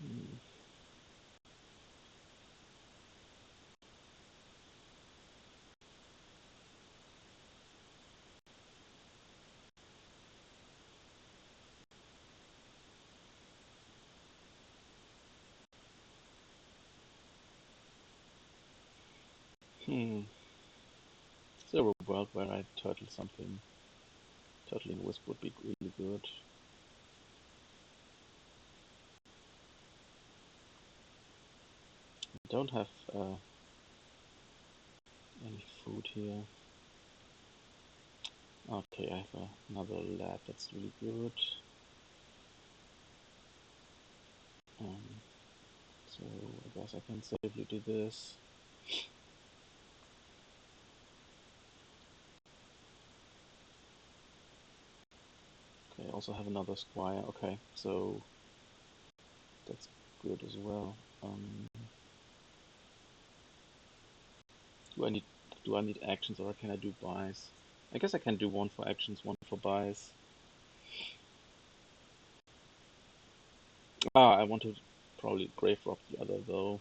hmm, hmm. Is there a world where I turtle something? Turtling wisp would be really good. I don't have any food here. Okay, I have another lab. That's really good. Um, so I guess I can safely do this. Okay, I also have another squire. Okay, so that's good as well. Do I need do I need actions or can I do buys? I guess I can do one for actions, one for buys. I want to probably grave rob the other though.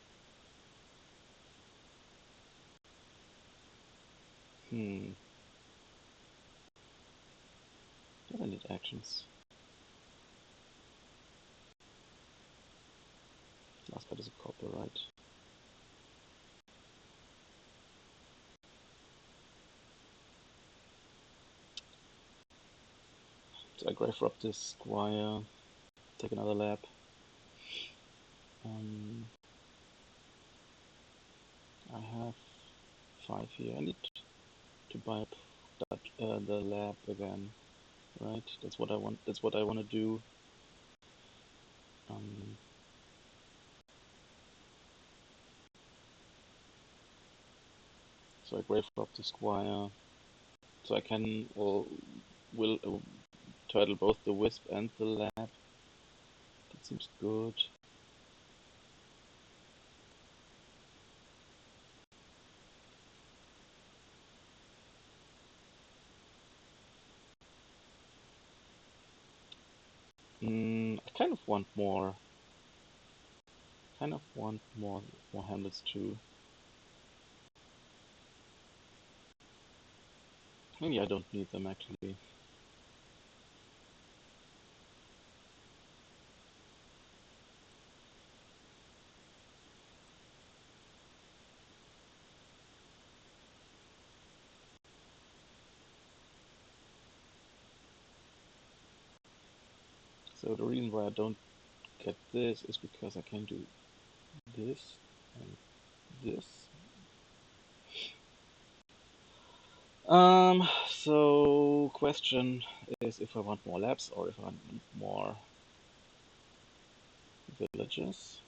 Hmm. Don't I need actions? Last card is a copper, right? So I grave rob this squire. Take another lab. I have 5 here. I need to buy up that the lab again, right? That's what I want. That's what I want to do. Um, so I grave rob the squire. So I can or will turtle both the wisp and the lab. That seems good. I kind of want more. Kind of want more hamlets too. Maybe I don't need them actually. So the reason why I don't get this is because I can do this and this. So question is if I want more labs or if I need more villages.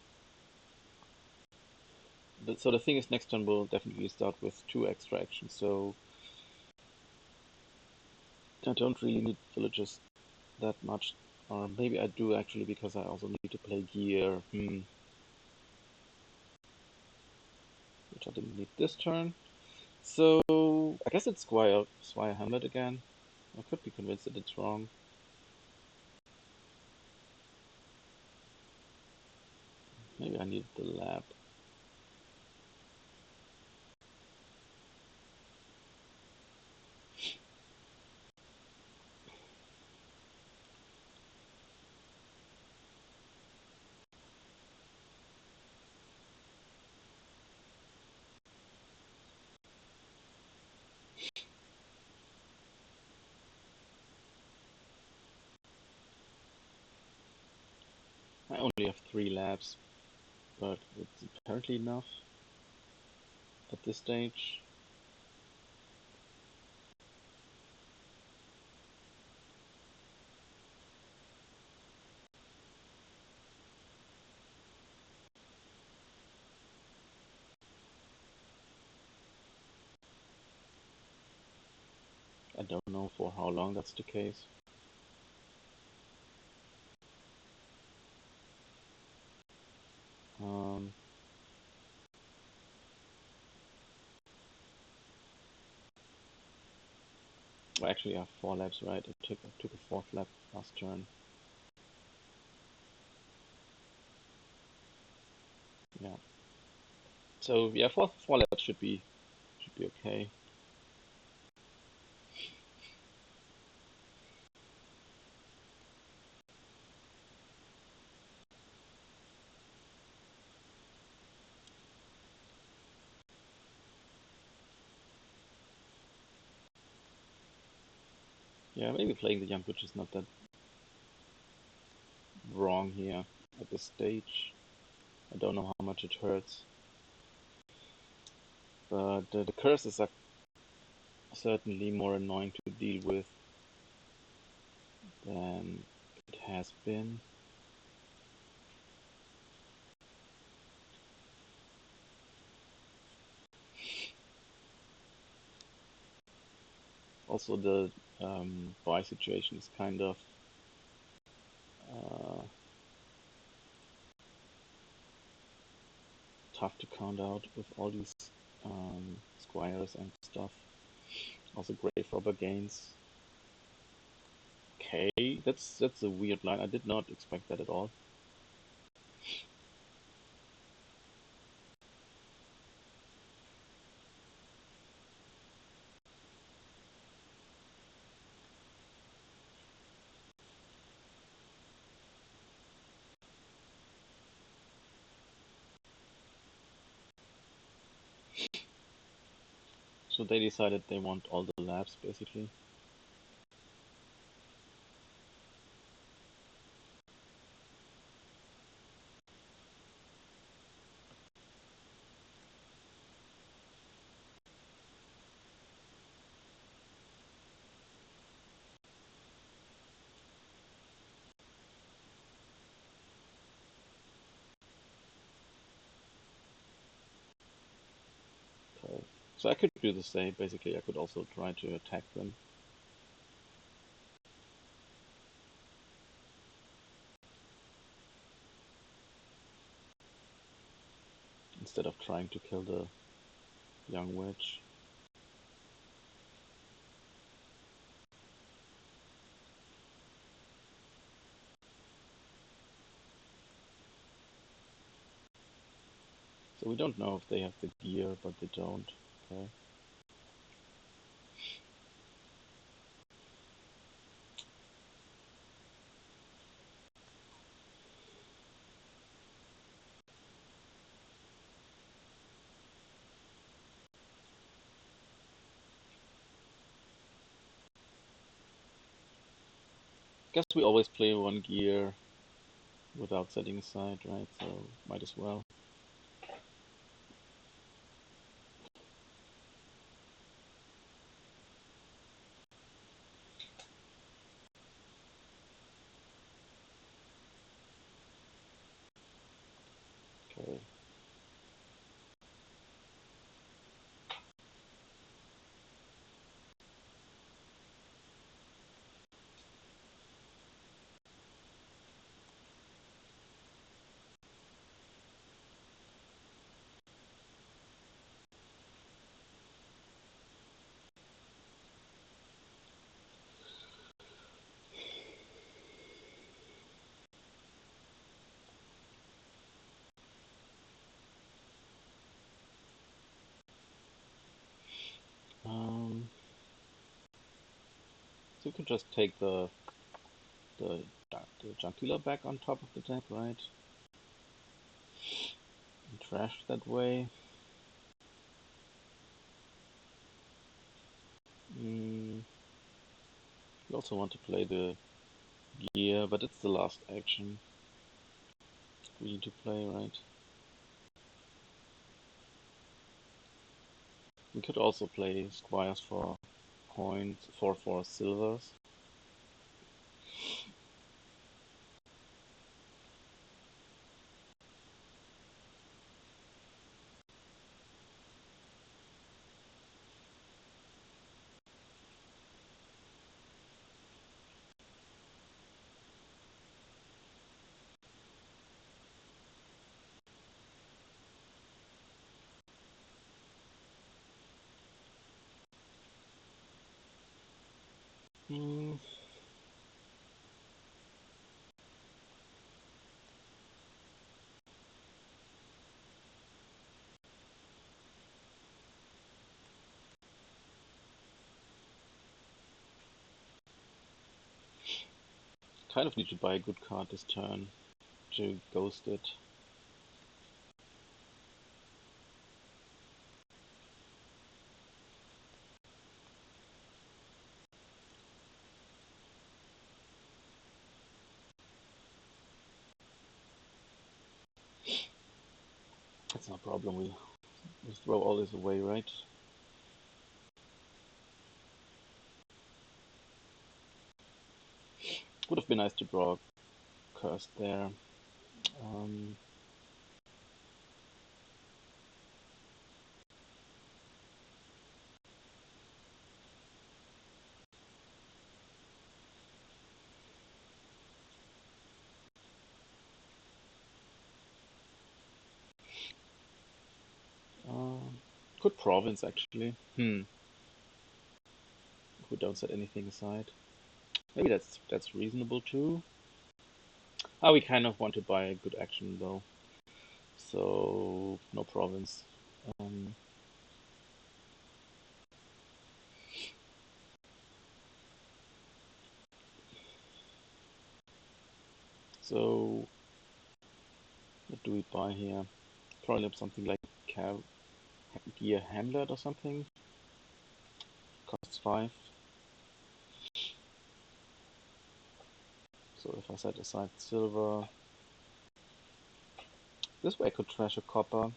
So the thing is, next turn will definitely start with 2 extra actions, so I don't really need villages that much. Or maybe I do actually, because I also need to play gear, which I didn't need this turn. So I guess it's Squire Hamlet again. I could be convinced that it's wrong. Maybe I need the lab. I only have 3 labs, but it's apparently enough at this stage. I don't know for how long that's the case. Um, well, actually, I have 4 labs, right? I took a 4th lab last turn. Yeah. So yeah, four labs should be okay. Yeah, maybe playing the young witch is not that wrong here at this stage. I don't know how much it hurts, but the curses are certainly more annoying to deal with than it has been. Also, the buy situation is kind of uh, tough to count out with all these squires and stuff. Also, grave robber gains. Okay, that's a weird line. I did not expect that at all. So they decided they want all the labs, basically. Okay. So I could do the same. Basically, I could also try to attack them instead of trying to kill the young witch. So we don't know if they have the gear, but they don't. Okay. Guess we always play one gear without setting aside, right? So might as well. Okay. Um, so we can just take the the Junkila back on top of the deck, right? And trash that way. Mm, we also want to play the gear, but it's the last action we need to play, right? We could also play squires for coins, for silvers. Mm, kind of need to buy a good card this turn to ghost it. That's no problem. We throw all this away, right? Would have been nice to draw a curse there. Um, good province actually. If we don't set anything aside, maybe that's reasonable too. Ah, we kind of want to buy a good action though, so no province. Um, so what do we buy here? Probably something like gear hamlet or something. Costs 5. So if I set aside silver, this way I could trash a copper.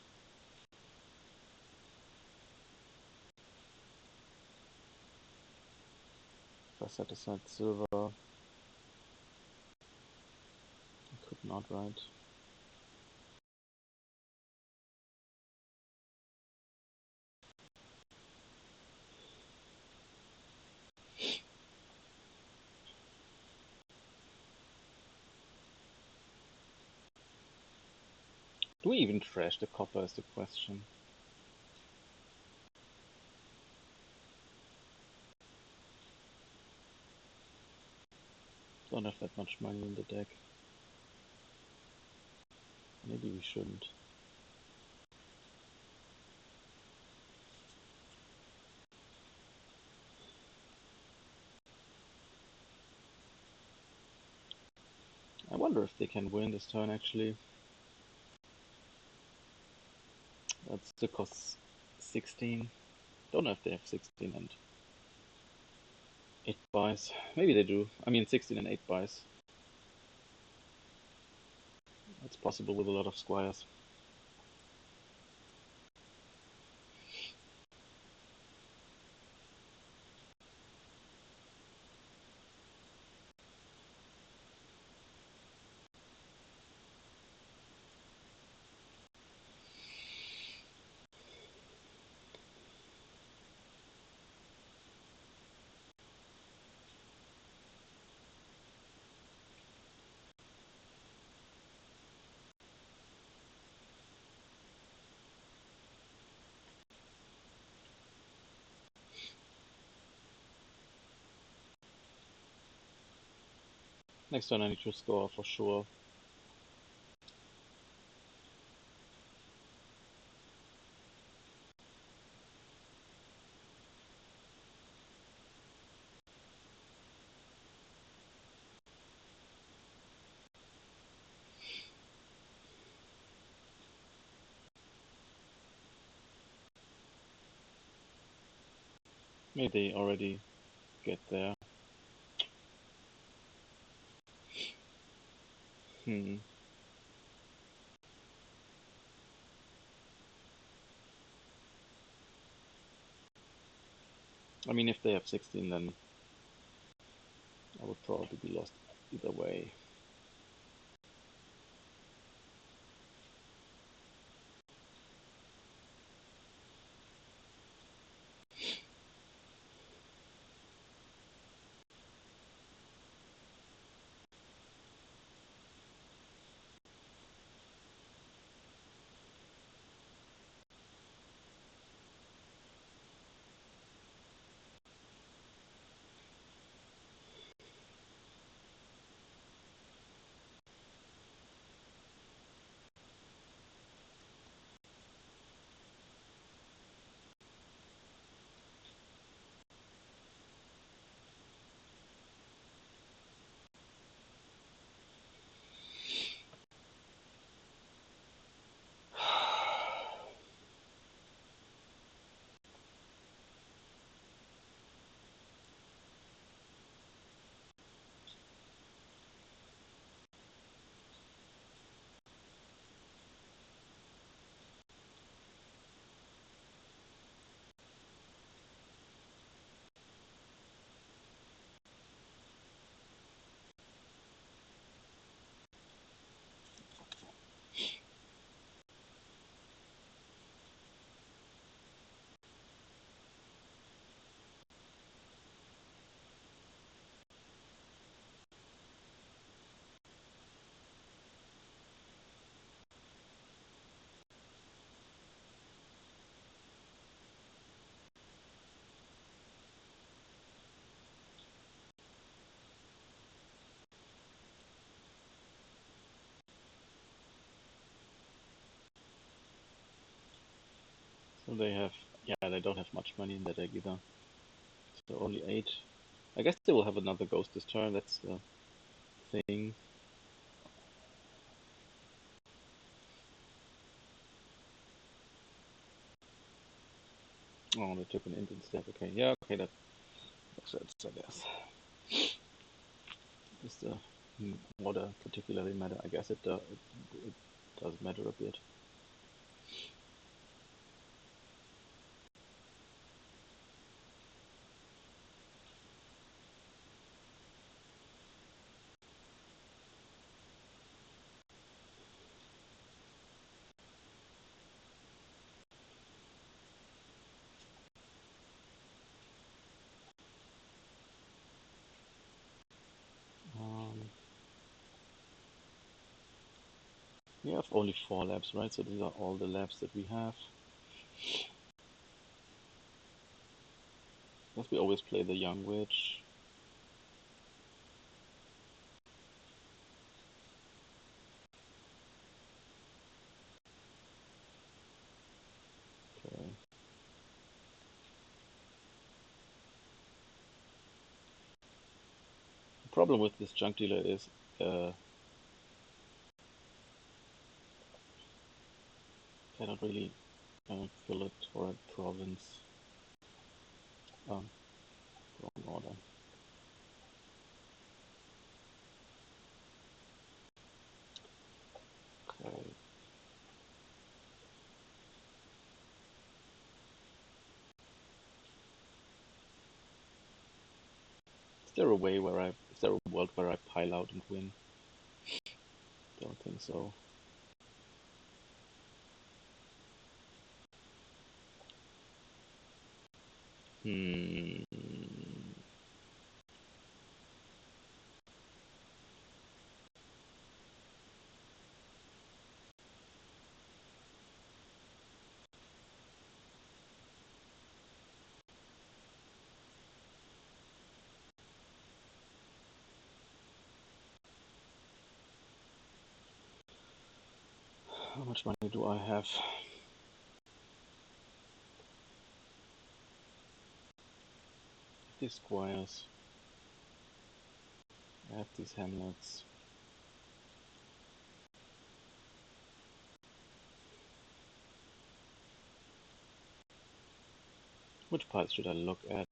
If I set aside silver, I could not, right? Do we even trash the copper is the question. Don't have that much money in the deck. Maybe we shouldn't. I wonder if they can win this turn actually. That still costs 16. Don't know if they have 16 and 8 buys. Maybe they do. I mean, 16 and 8 buys. That's possible with a lot of squires. Next turn I need to score for sure. Maybe they already get there. Hmm. I mean, if they have 16, then I would probably be lost either way. So they have, yeah, they don't have much money in their deck either. So only 8. I guess they will have another ghost this turn, that's the thing. Oh, they took an int instead. Okay, yeah, okay, that makes sense, I guess. Does the order particularly matter? I guess it does matter a bit. Um, we have only 4 labs, right? So these are all the labs that we have. Guess we always play the young witch. Okay. The problem with this junk dealer is cannot really fill it for a province. Wrong order. there a way where is there a world where I pile out and win? Don't think so. Hmm. How much money do I have? These squires. I have these hamlets. Which piles should I look at?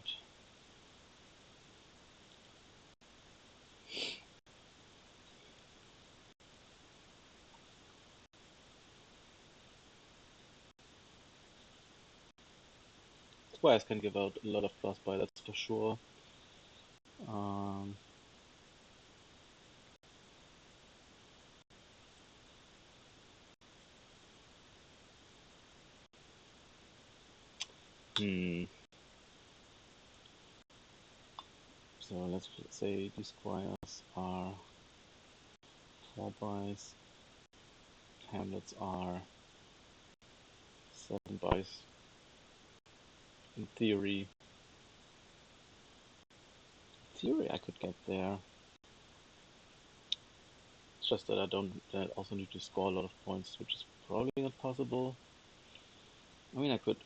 Squires can give out a lot of plus buy, that's for sure. Um, hmm. So let's say these squires are 4 buys. Hamlets are 7 buys. In theory, I could get there. It's just that I also need to score a lot of points, which is probably not possible. I mean, I could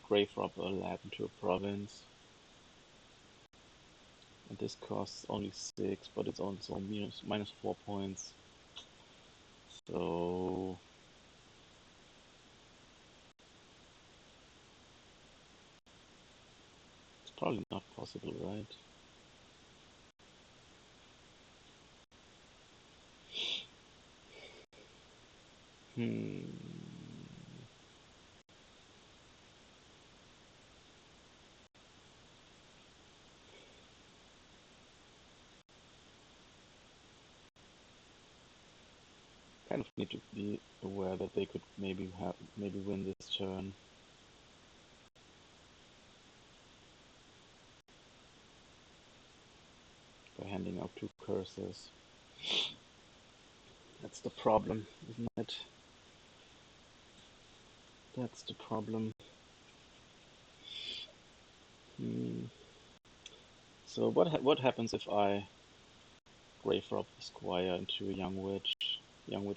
grave rob a lab into a province. And this costs only 6, but it's also minus 4 points. So it's probably not possible, right? Kind of need to be aware that they could maybe win this turn. By handing out 2 curses. That's the problem, isn't it? That's the problem. So what happens if I grave rob the squire into a young witch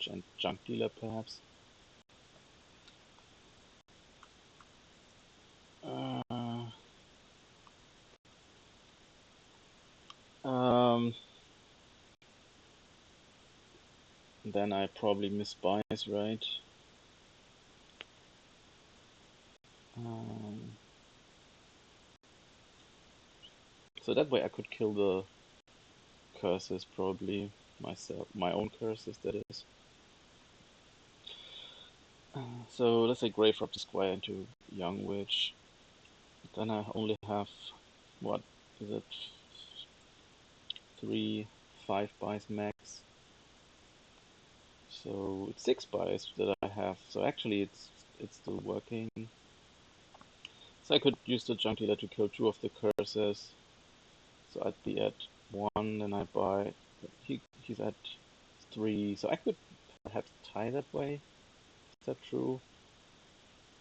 and junk dealer perhaps? Um, then I probably miss buys, right? So that way I could kill the curses probably myself, my own curses that is. So let's say grave rob the squire into young witch. Then I only have, what is it, 3, 5 buys max. So it's 6 buys that I have. So actually it's still working. So I could use the junk dealer to kill 2 of the curses. So I'd be at 1, then I buy. He's at 3. So I could perhaps tie that way. Is that true?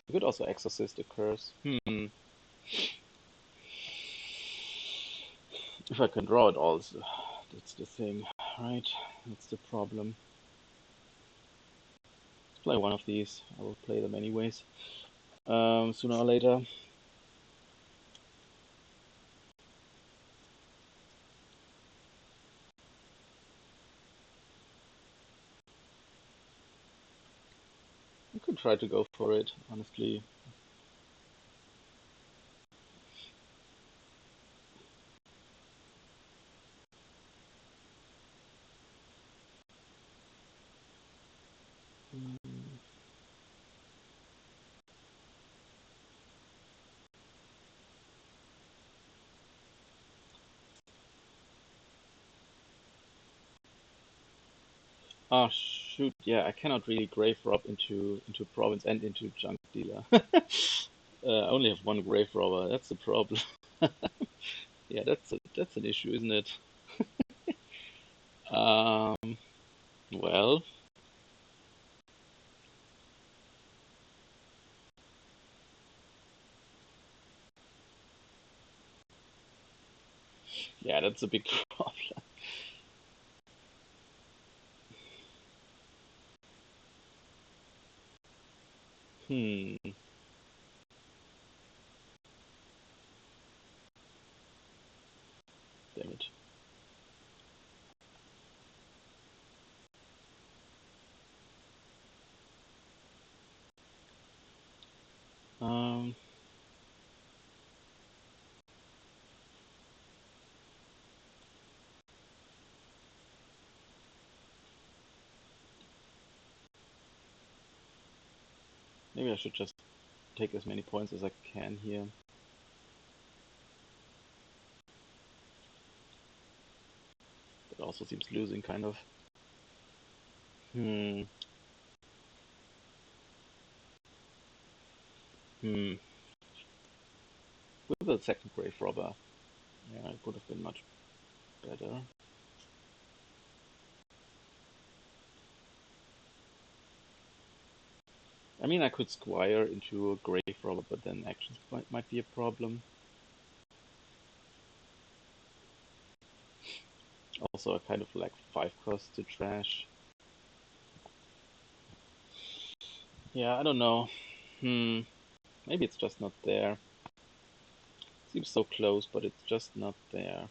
I could also exorcist the curse. If I can draw it all, that's the thing, right? That's the problem. Let's play one of these. I will play them anyways. Sooner or later. I could try to go for it, honestly. Oh shoot, yeah, I cannot really grave rob into province and into junk dealer. I only have one grave robber. That's the problem. Yeah, that's an issue, isn't it? Um, well, yeah, that's a big problem. Hmm, damn it. Um, maybe I should just take as many points as I can here. That also seems losing, kind of. Hmm, hmm. With the second grave robber, yeah, it would have been much better. I mean, I could squire into a grave robber, but then actions might be a problem. Also, I kind of like 5 costs to trash. Yeah, I don't know. Hmm, maybe it's just not there. Seems so close, but it's just not there.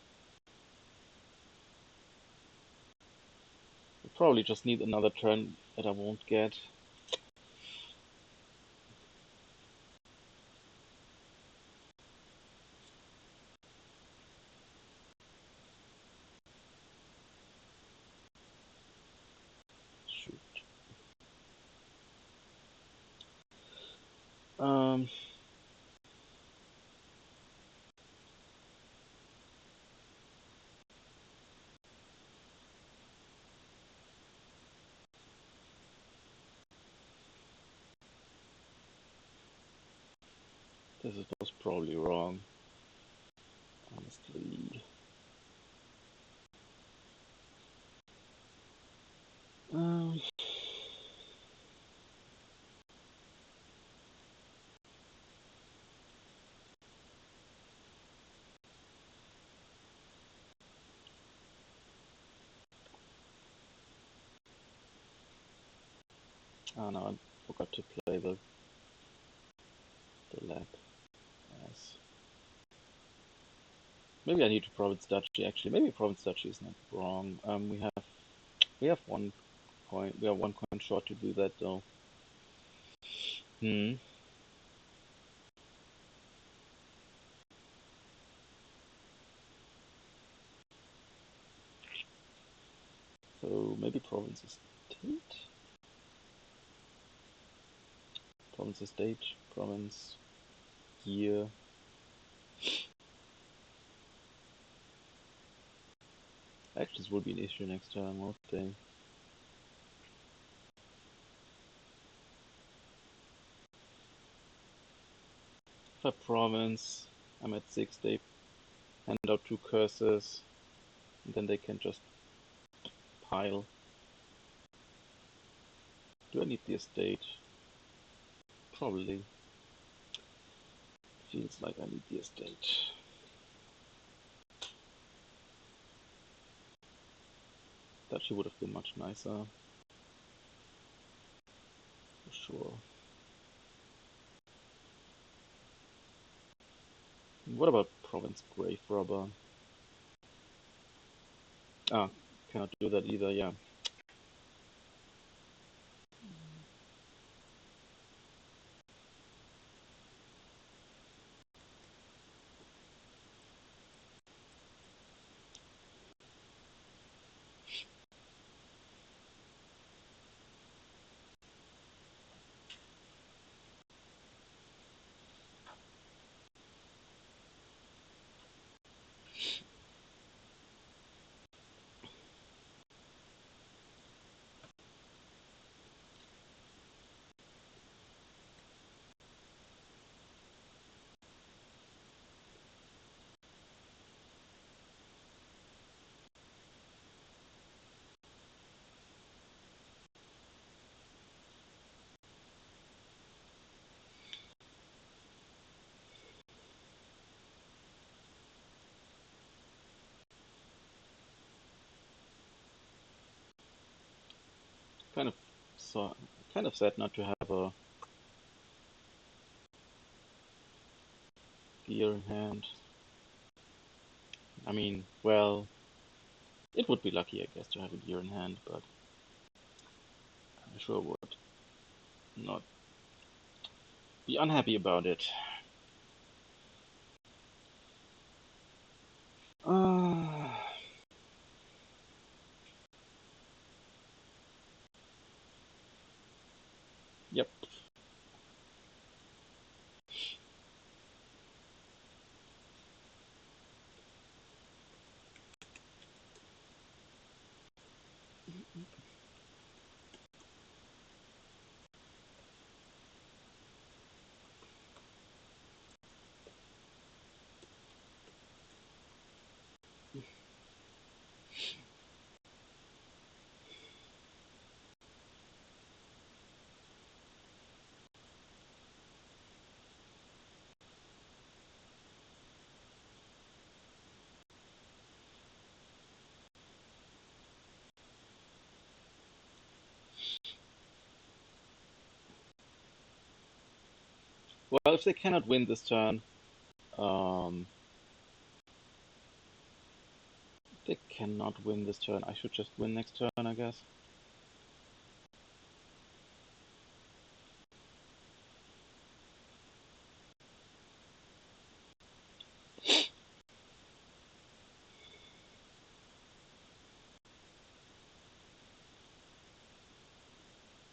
We probably just need another turn that I won't get. Shoot. Um, was probably wrong, honestly. Um, oh no, I forgot to play the lab. Yes. Maybe I need to province duchy. Actually, maybe province duchy is not wrong. We have 1 coin. We are 1 coin short to do that though. Hmm. So maybe province estate, province estate, province year. Actions will be an issue next time, won't they? If I province, I'm at 6. They hand out 2 curses, and then they can just pile. Do I need the estate? Probably. Feels like I need the estate. Duchy would have been much nicer, for sure. What about province grave robber? Ah, cannot do that either, yeah. Kind of so kind of sad not to have a gear in hand. I mean, well, it would be lucky, I guess, to have a gear in hand, but I sure would not be unhappy about it. Uh, yep. Well, if they cannot win this turn, um, they cannot win this turn. I should just win next turn, I guess.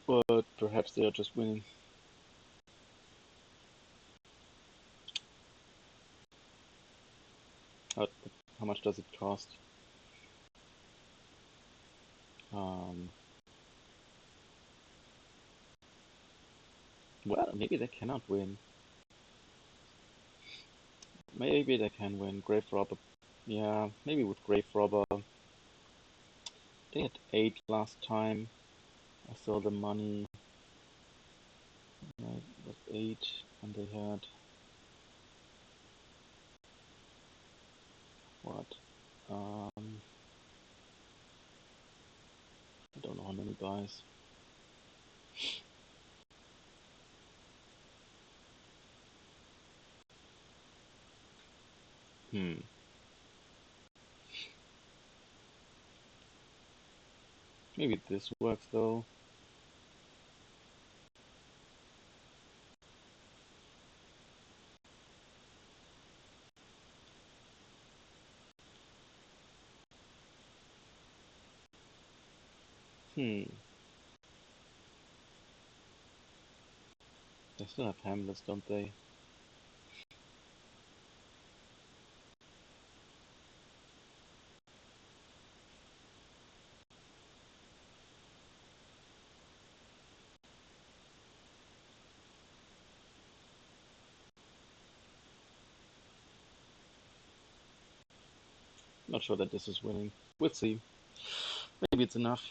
But perhaps they are just winning. How, how much does it cost? Um, well, maybe they cannot win. Maybe they can win. Grave Robber. Yeah, maybe with Grave Robber. They had 8 last time. I saw the money. Yeah, it was 8, and they had what? I don't know how many buys. Hmm. Maybe this works though. Hmm. They still have Hamlets, don't they? Not sure that this is winning. We'll see. Maybe it's enough.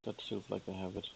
That feels like they have it.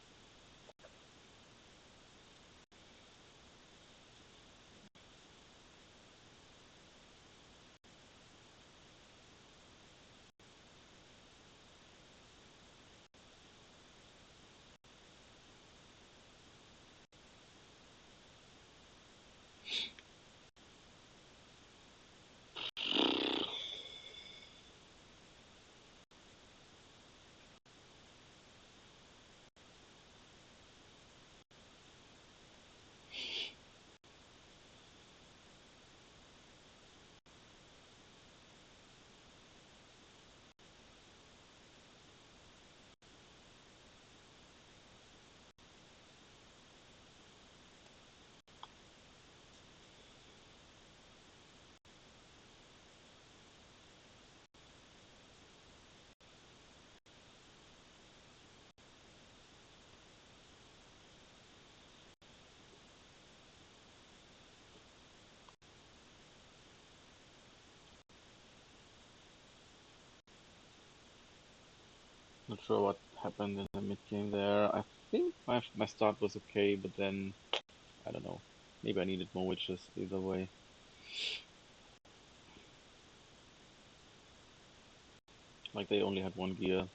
Not sure what happened in the mid game there. I think my start was okay, but then I don't know. Maybe I needed more witches either way. Like they only had one gear.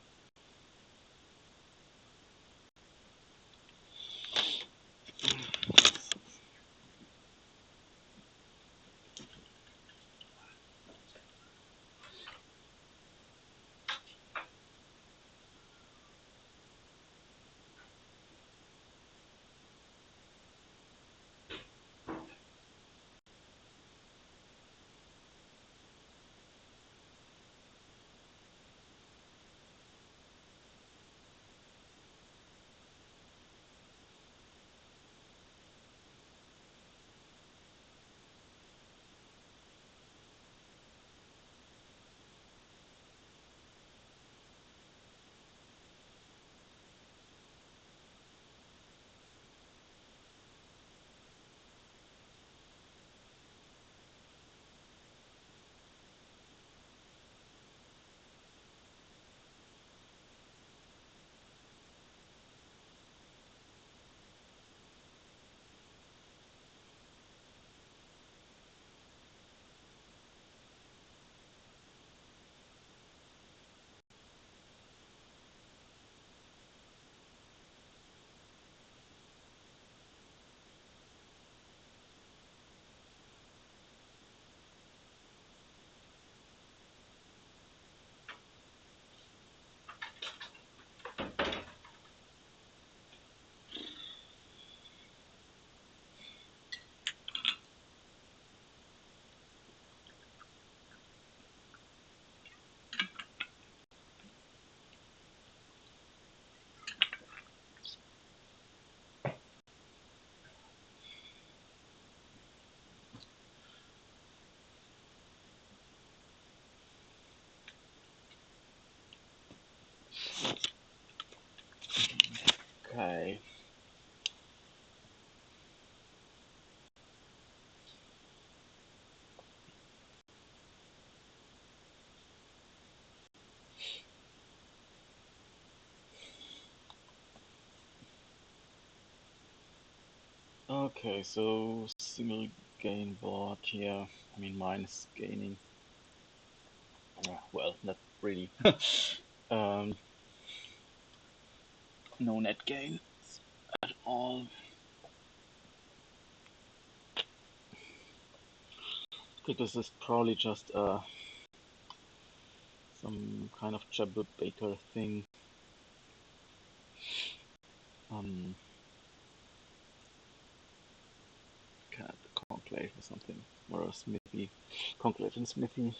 Okay. Okay, so single gain board here. I mean, mine is gaining. Well, not really. um, no net gain at all. I think this is probably just some kind of Jabba Baker thing. Um, kind of the conclave or something, or a smithy, conclave and smithy.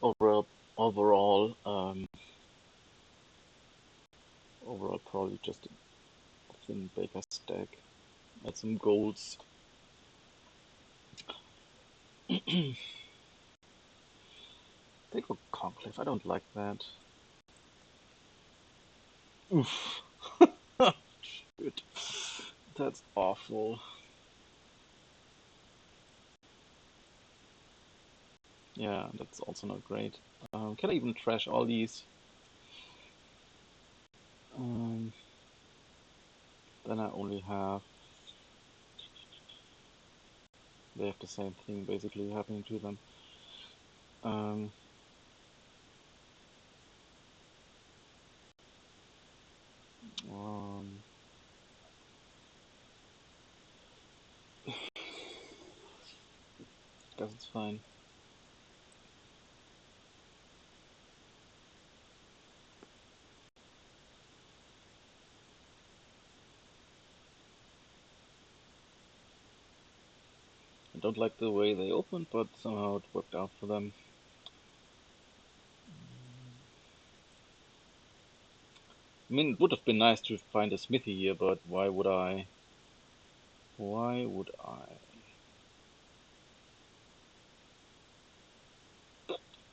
Overall, overall, probably just a thin Baker stack. Add some golds. They go conclave. I don't like that. Oof. Shit. That's awful. Yeah, that's also not great. Can I even trash all these? Um, then I only have. They have the same thing basically happening to them. Um, um, guess it's fine. I don't like the way they opened, but somehow it worked out for them. I mean, it would have been nice to find a smithy here, but why would I? Why would I?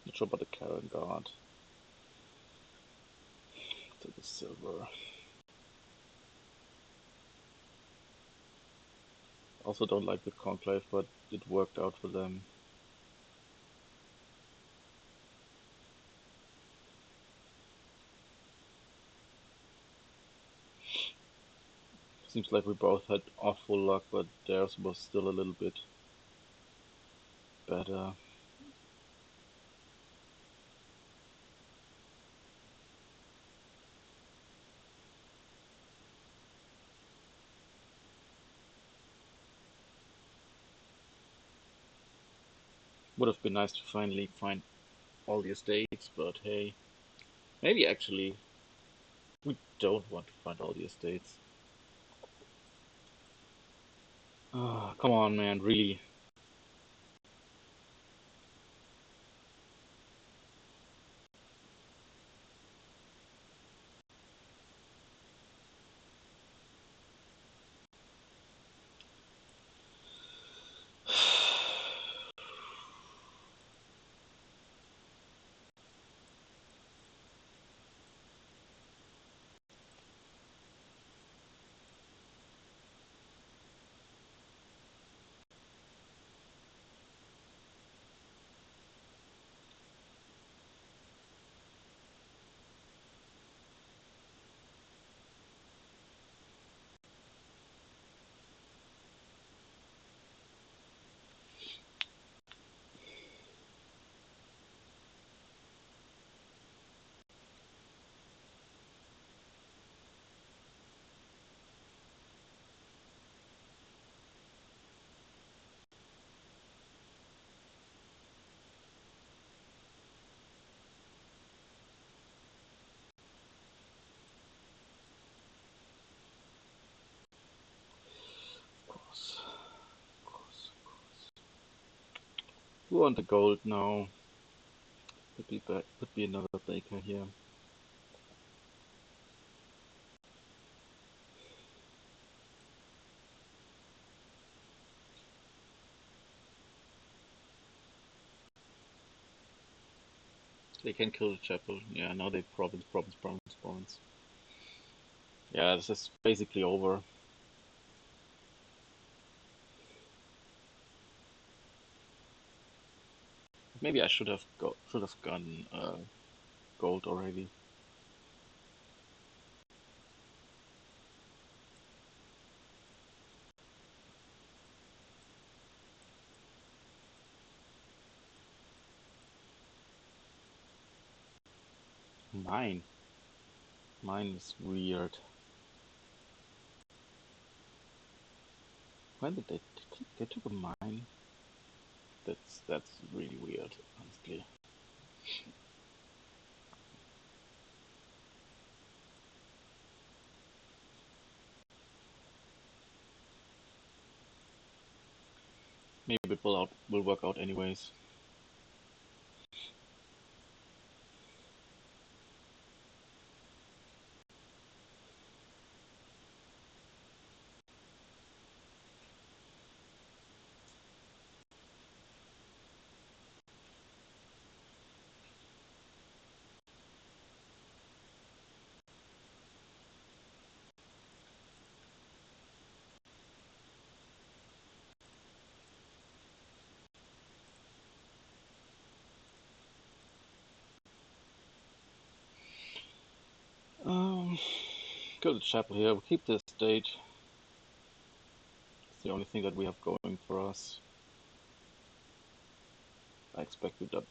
Not sure about the Karen guard. Take a silver. Also don't like the conclave, but it worked out for them. Seems like we both had awful luck, but theirs was still a little bit better. Would have been nice to finally find all the estates, but hey, maybe actually we don't want to find all the estates. Ah, come on, man, really. Of course, of course, of course. Who want the gold now? Could be another baker here. They can kill the chapel. Yeah, now they province. Yeah, this is basically over. Maybe I should have gone gold already. Mine, mine is weird. When did they took a mine? That's really weird, honestly. Maybe it will work out anyways. Um, Go to the chapel here. We'll keep this date. It's the only thing that we have going for us. I expect it up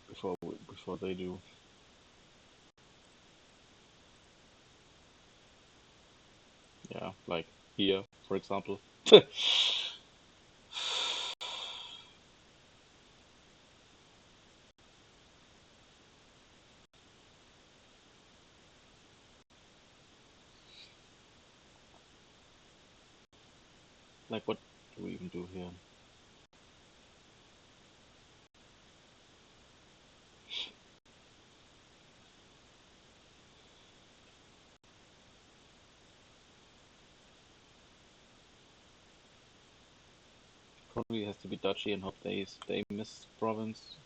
before they do. Yeah, like here, for example. Like, what do we even do here? Probably has to be Duchy and hope they miss province.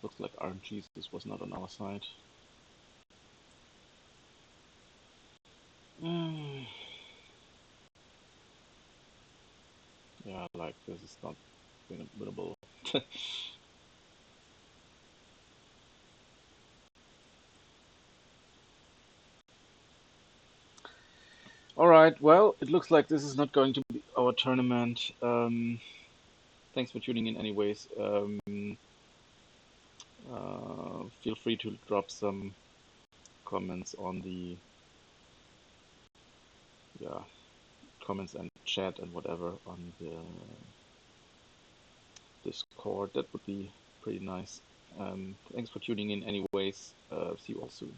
Looks like RNG this was not on our side. Mm, yeah, like this is not winnable. right. Well, it looks like this is not going to be our tournament. Thanks for tuning in, anyways. Feel free to drop some comments on the yeah comments and chat and whatever on the Discord. That would be pretty nice. Thanks for tuning in, anyways. See you all soon.